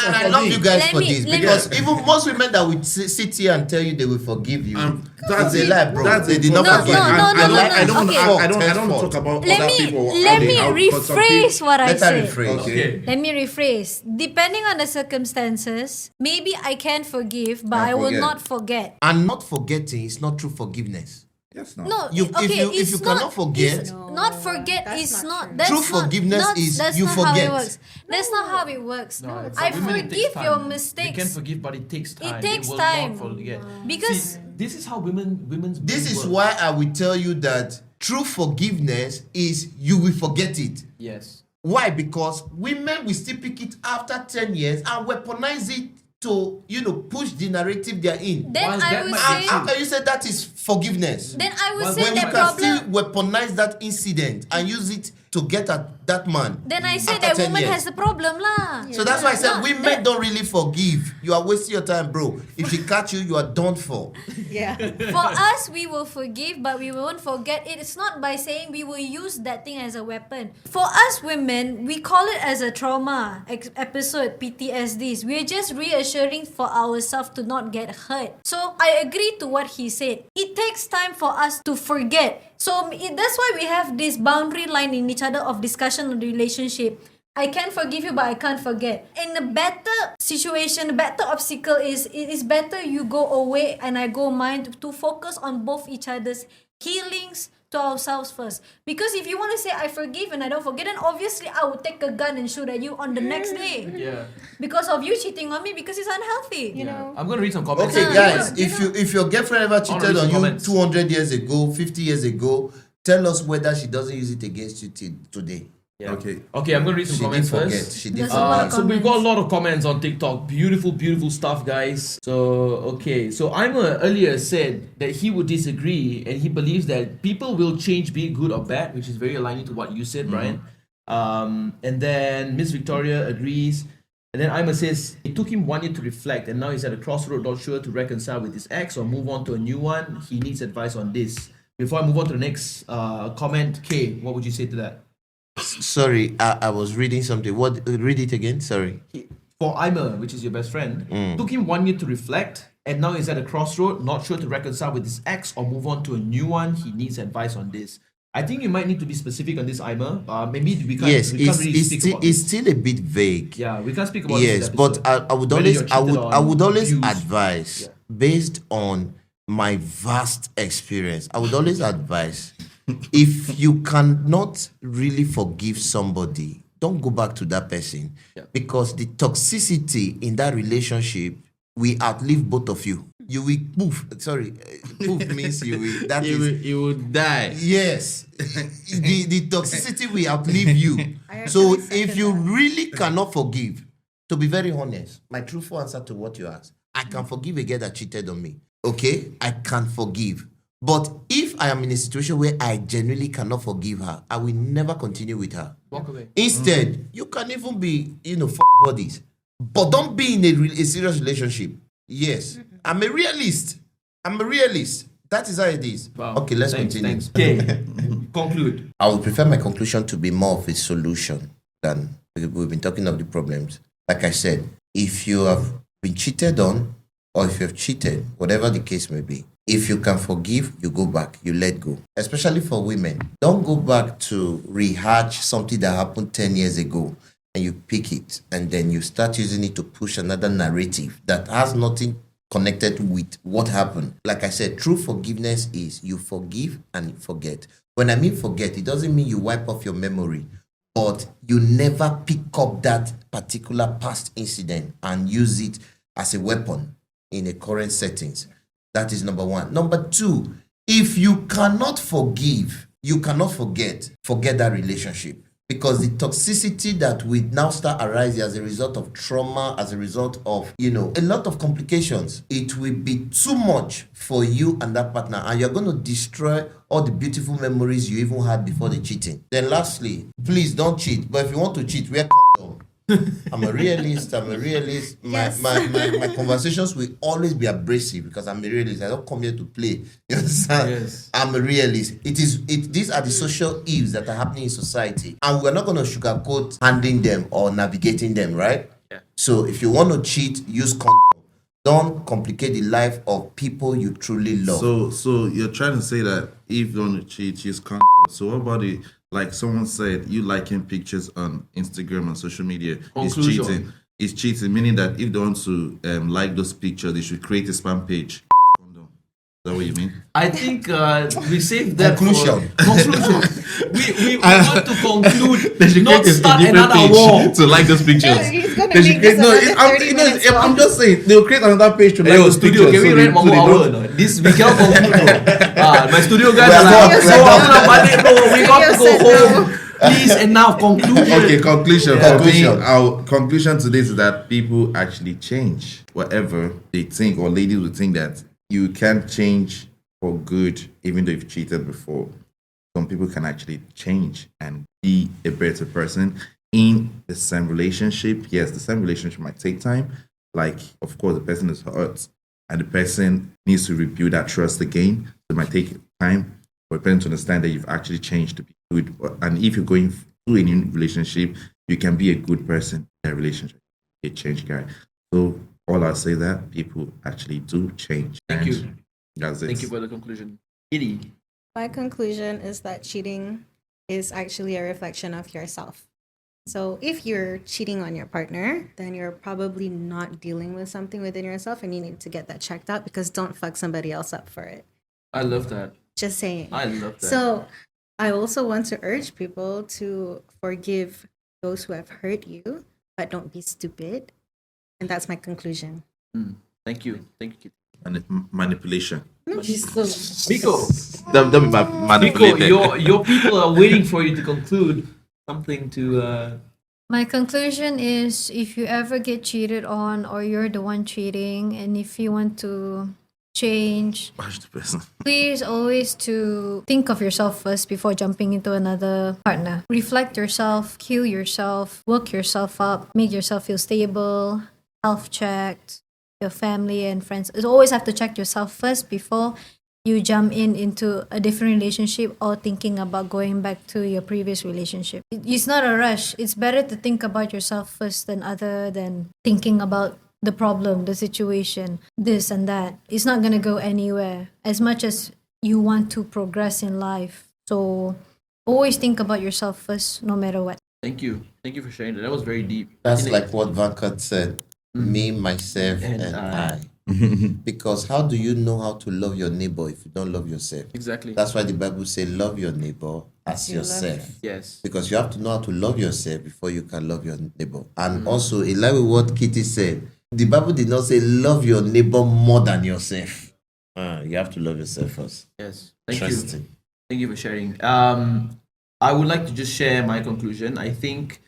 and I love you guys let for me- this let me- because even most women that would sit here and tell you they will forgive you, That's it's a lie, bro. That's they it. did not No, forgive no, you. no, And no, like, no, I don't want okay. to I don't want to talk about let other me people. how let they- me how- 'cause some people- rephrase what I Let her said. rephrase. Okay. Let me rephrase. Depending on the circumstances, maybe I can forgive, but I will forget. not forget. And not forgetting is not true forgiveness. Yes, no. No, You- if okay, you- if it's you not, cannot forget- it's No, not forget that's is not not. true. That's True not- forgiveness not- is that's you not how forget. it works. That's not how it works. No, I for women, it takes forgive time. your They mistakes can forgive, but it takes time. They takes will time. Not forget. because See, this is how women's This brain is works. why I will tell you that true forgiveness is you will forget it. Yes. Why? Because women will still pick it after 10 years and weaponize it to, push the narrative they're in. then Whilst I that will might And be say, how can you say that is forgiveness? then I will Well, say When you the can still problem. weaponize that incident and use it to get at that man. Then I say after that 10 woman years. has the problem lah. So that's why I said No, women that- don't really forgive. You are wasting your time, bro. If she catch you, you are done for. Yeah. For us, we will forgive, but we won't forget. It is not by saying we will use that thing as a weapon. For us women, we call it as a trauma episode, PTSDs. We're just reassuring for ourselves to not get hurt. So I agree to what he said. It takes time for us to forget. So that's why we have this boundary line in each other of discussion on the relationship. I can forgive you, but I can't forget. In a better situation, a better obstacle is it is better you go away and I go mine to focus on both each other's healings to ourselves first. Because if you want to say I forgive and I don't forget, then obviously I would take a gun and shoot at you on the next day Yeah. because of you cheating on me because it's unhealthy. You know. I'm gonna read some comments. Okay, Yeah, guys, you if your girlfriend ever cheated read some on you comments. 200 years ago, 50 years ago, tell us whether she doesn't use it against you till today. Yeah. Okay. Okay, I'm gonna read some She did comments forget. first. She did There's a lot forget. of So we've got a comments. lot of comments on TikTok. Beautiful, beautiful stuff, guys. So okay, so Ima earlier said that he would disagree and he believes that people will change, be it good or bad, which is very aligning to what you said, Brian. And then Miss Victoria agrees. And then Ima says it took him 1 year to reflect, and now he's at a crossroad, not sure to reconcile with his ex or move on to a new one. He needs advice on this. Before I move on to the next comment, Kay, what would you say to that? Sorry, I was reading something. What? Read it again. Sorry. For Ima, which is your best friend, took him 1 year to reflect, and now he's at a crossroad, not sure to reconcile with his ex or move on to a new one. He needs advice on this. I think you might need to be specific on this, Ima. Maybe we can't. Yes, we can't really it's speak still, about it's this. still a bit vague. Yeah, we can't speak about Yes, this. but I would Whether always you're cheated I on, would always abused. advise based on my vast experience. I would always advise if you cannot really forgive somebody, don't go back to that person because the toxicity in that relationship will outlive both of you. You will poof. Sorry, poof means you will. That is You would die. yes. The toxicity will outlive you. I So actually if second you that. really cannot forgive, to be very honest, my truthful answer to what you asked, I can forgive a girl that cheated on me. Okay, I can forgive. But if I am in a situation where I genuinely cannot forgive her, I will never continue with her. Walk away. Instead, you can even be, fuck buddies, but don't be in a serious relationship. Yes, I'm a realist. That is how it is. Wow. Okay, let's Thanks, continue. Thanks. Okay, conclude. I would prefer my conclusion to be more of a solution than we've been talking of the problems. Like I said, if you have been cheated on, or if you have cheated, whatever the case may be, if you can forgive, you go back, you let go. Especially for women. Don't go back to rehash something that happened 10 years ago and you pick it and then you start using it to push another narrative that has nothing connected with what happened. Like I said, true forgiveness is you forgive and forget. When I mean forget, it doesn't mean you wipe off your memory, but you never pick up that particular past incident and use it as a weapon in a current settings. That is number one. Number two, if you cannot forgive, you cannot forget that relationship. Because the toxicity that will now start arising as a result of trauma, as a result of, a lot of complications, it will be too much for you and that partner. And you're going to destroy all the beautiful memories you even had before the cheating. Then lastly, please don't cheat. But if you want to cheat, wear condom. I'm a realist. Yes. My conversations will always be abrasive because I'm a realist. I don't come here to play. You understand? Yes. I'm a realist. These are the social evils that are happening in society. And we're not going to sugarcoat handling them or navigating them, right? Yeah. So if you want to cheat, use condom. Don't complicate the life of people you truly love. So you're trying to say that if you want to cheat, use condom. So what about it? Like someone said, you liking pictures on Instagram and social media is Conclusion. cheating. It's cheating, meaning that if they want to like those pictures, they should create a spam page. Condom. Is that what you mean? I think we saved that Conclusion. for conclusion. we want to conclude, They should not create start a different another page war. to like those pictures. He's gonna They should make this create, another 30 minutes I'm long. just saying they'll create another page to like Hey, those studio, pictures. can we they- rent one they more hour? don't- No? This we cannot conclude. My studio guys We are are like, not- so we are on a Monday, bro, we got to Studio said go no. home. Please, and now conclude. Okay, conclusion. Yeah. For me, Conclusion. our conclusion to this is that people actually change. Whatever they think, or ladies would think that you can't change for good, even though you've cheated before. Some people can actually change and be a better person in the same relationship. Yes, the same relationship might take time. Like, of course, the person is hurt and the person needs to rebuild that trust again. It might take time for a person to understand that you've actually changed to be good. And if you're going through a new relationship, you can be a good person in that relationship, a change guy. So all I'll say that people actually do change. Thank And you. That's it. Thank you for the conclusion. Edie. My conclusion is that cheating is actually a reflection of yourself. So if you're cheating on your partner, then you're probably not dealing with something within yourself and you need to get that checked out because don't fuck somebody else up for it. I love that. Just saying. I love that. So I also want to urge people to forgive those who have hurt you, but don't be stupid. And that's my conclusion. Thank you. Thank you. Manipulation. Miko, Don't be Miko, manipulated. your people are waiting for you to conclude. something to. My conclusion is if you ever get cheated on or you're the one cheating and if you want to change, Bash the person. please always to think of yourself first before jumping into another partner. Reflect yourself, heal yourself, work yourself up, make yourself feel stable, health checked, your family and friends. You always have to check yourself first before you jump into a different relationship or thinking about going back to your previous relationship. It's not a rush. It's better to think about yourself first than thinking about the problem, the situation, this and that. It's not going to go anywhere as much as you want to progress in life. So always think about yourself first, no matter what. Thank you for sharing that. That was very deep. That's In a- like what Vankat said. Me, myself, And and I. I. Because how do you know how to love your neighbor if you don't love yourself? Exactly. That's why the Bible says, love your neighbor as You love yourself. Yes. Because you have to know how to love yourself before you can love your neighbor. And also, in line with what Kitty said, the Bible did not say love your neighbor more than yourself. You have to love yourself first. Yes. Thank you. Interesting. Thank you for sharing. I would like to just share my conclusion. I think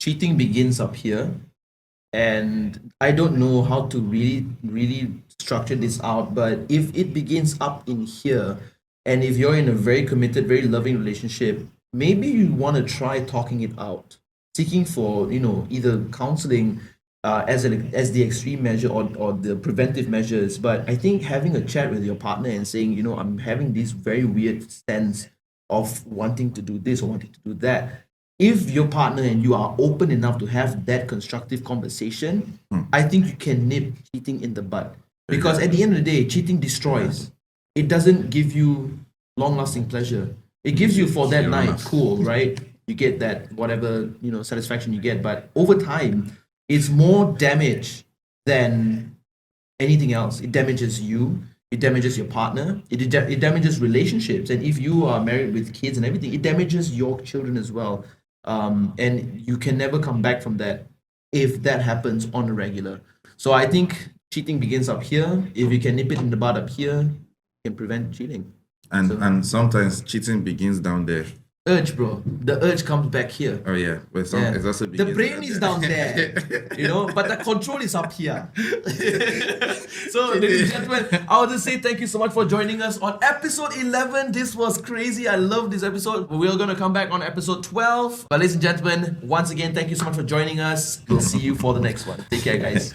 cheating begins up here. And I don't know how to really structure this out, but if it begins up in here, and if you're in a very committed, very loving relationship, maybe you want to try talking it out, seeking for, either counseling as the extreme measure or the preventive measures. But I think having a chat with your partner and saying, I'm having this very weird sense of wanting to do this or wanting to do that. If your partner and you are open enough to have that constructive conversation, I think you can nip cheating in the bud. Because at the end of the day, cheating destroys. It doesn't give you long-lasting pleasure. It gives you for that night, cool, right? You get that whatever satisfaction you get, but over time, it's more damage than anything else. It damages you. It damages your partner. It damages relationships. And if you are married with kids and everything, it damages your children as well. And you can never come back from that if that happens on a regular. So I think cheating begins up here. If you can nip it in the bud up here, you can prevent cheating. And sometimes cheating begins down there. Urge, bro. The urge comes back here. Oh yeah, but Yeah. it also The begins brain is down there, but the control is up here. So, ladies and gentlemen, I want to say thank you so much for joining us on episode 11. This was crazy. I love this episode. We're going to come back on episode 12. But, ladies and gentlemen, once again, thank you so much for joining us. We'll see you for the next one. Take care, guys.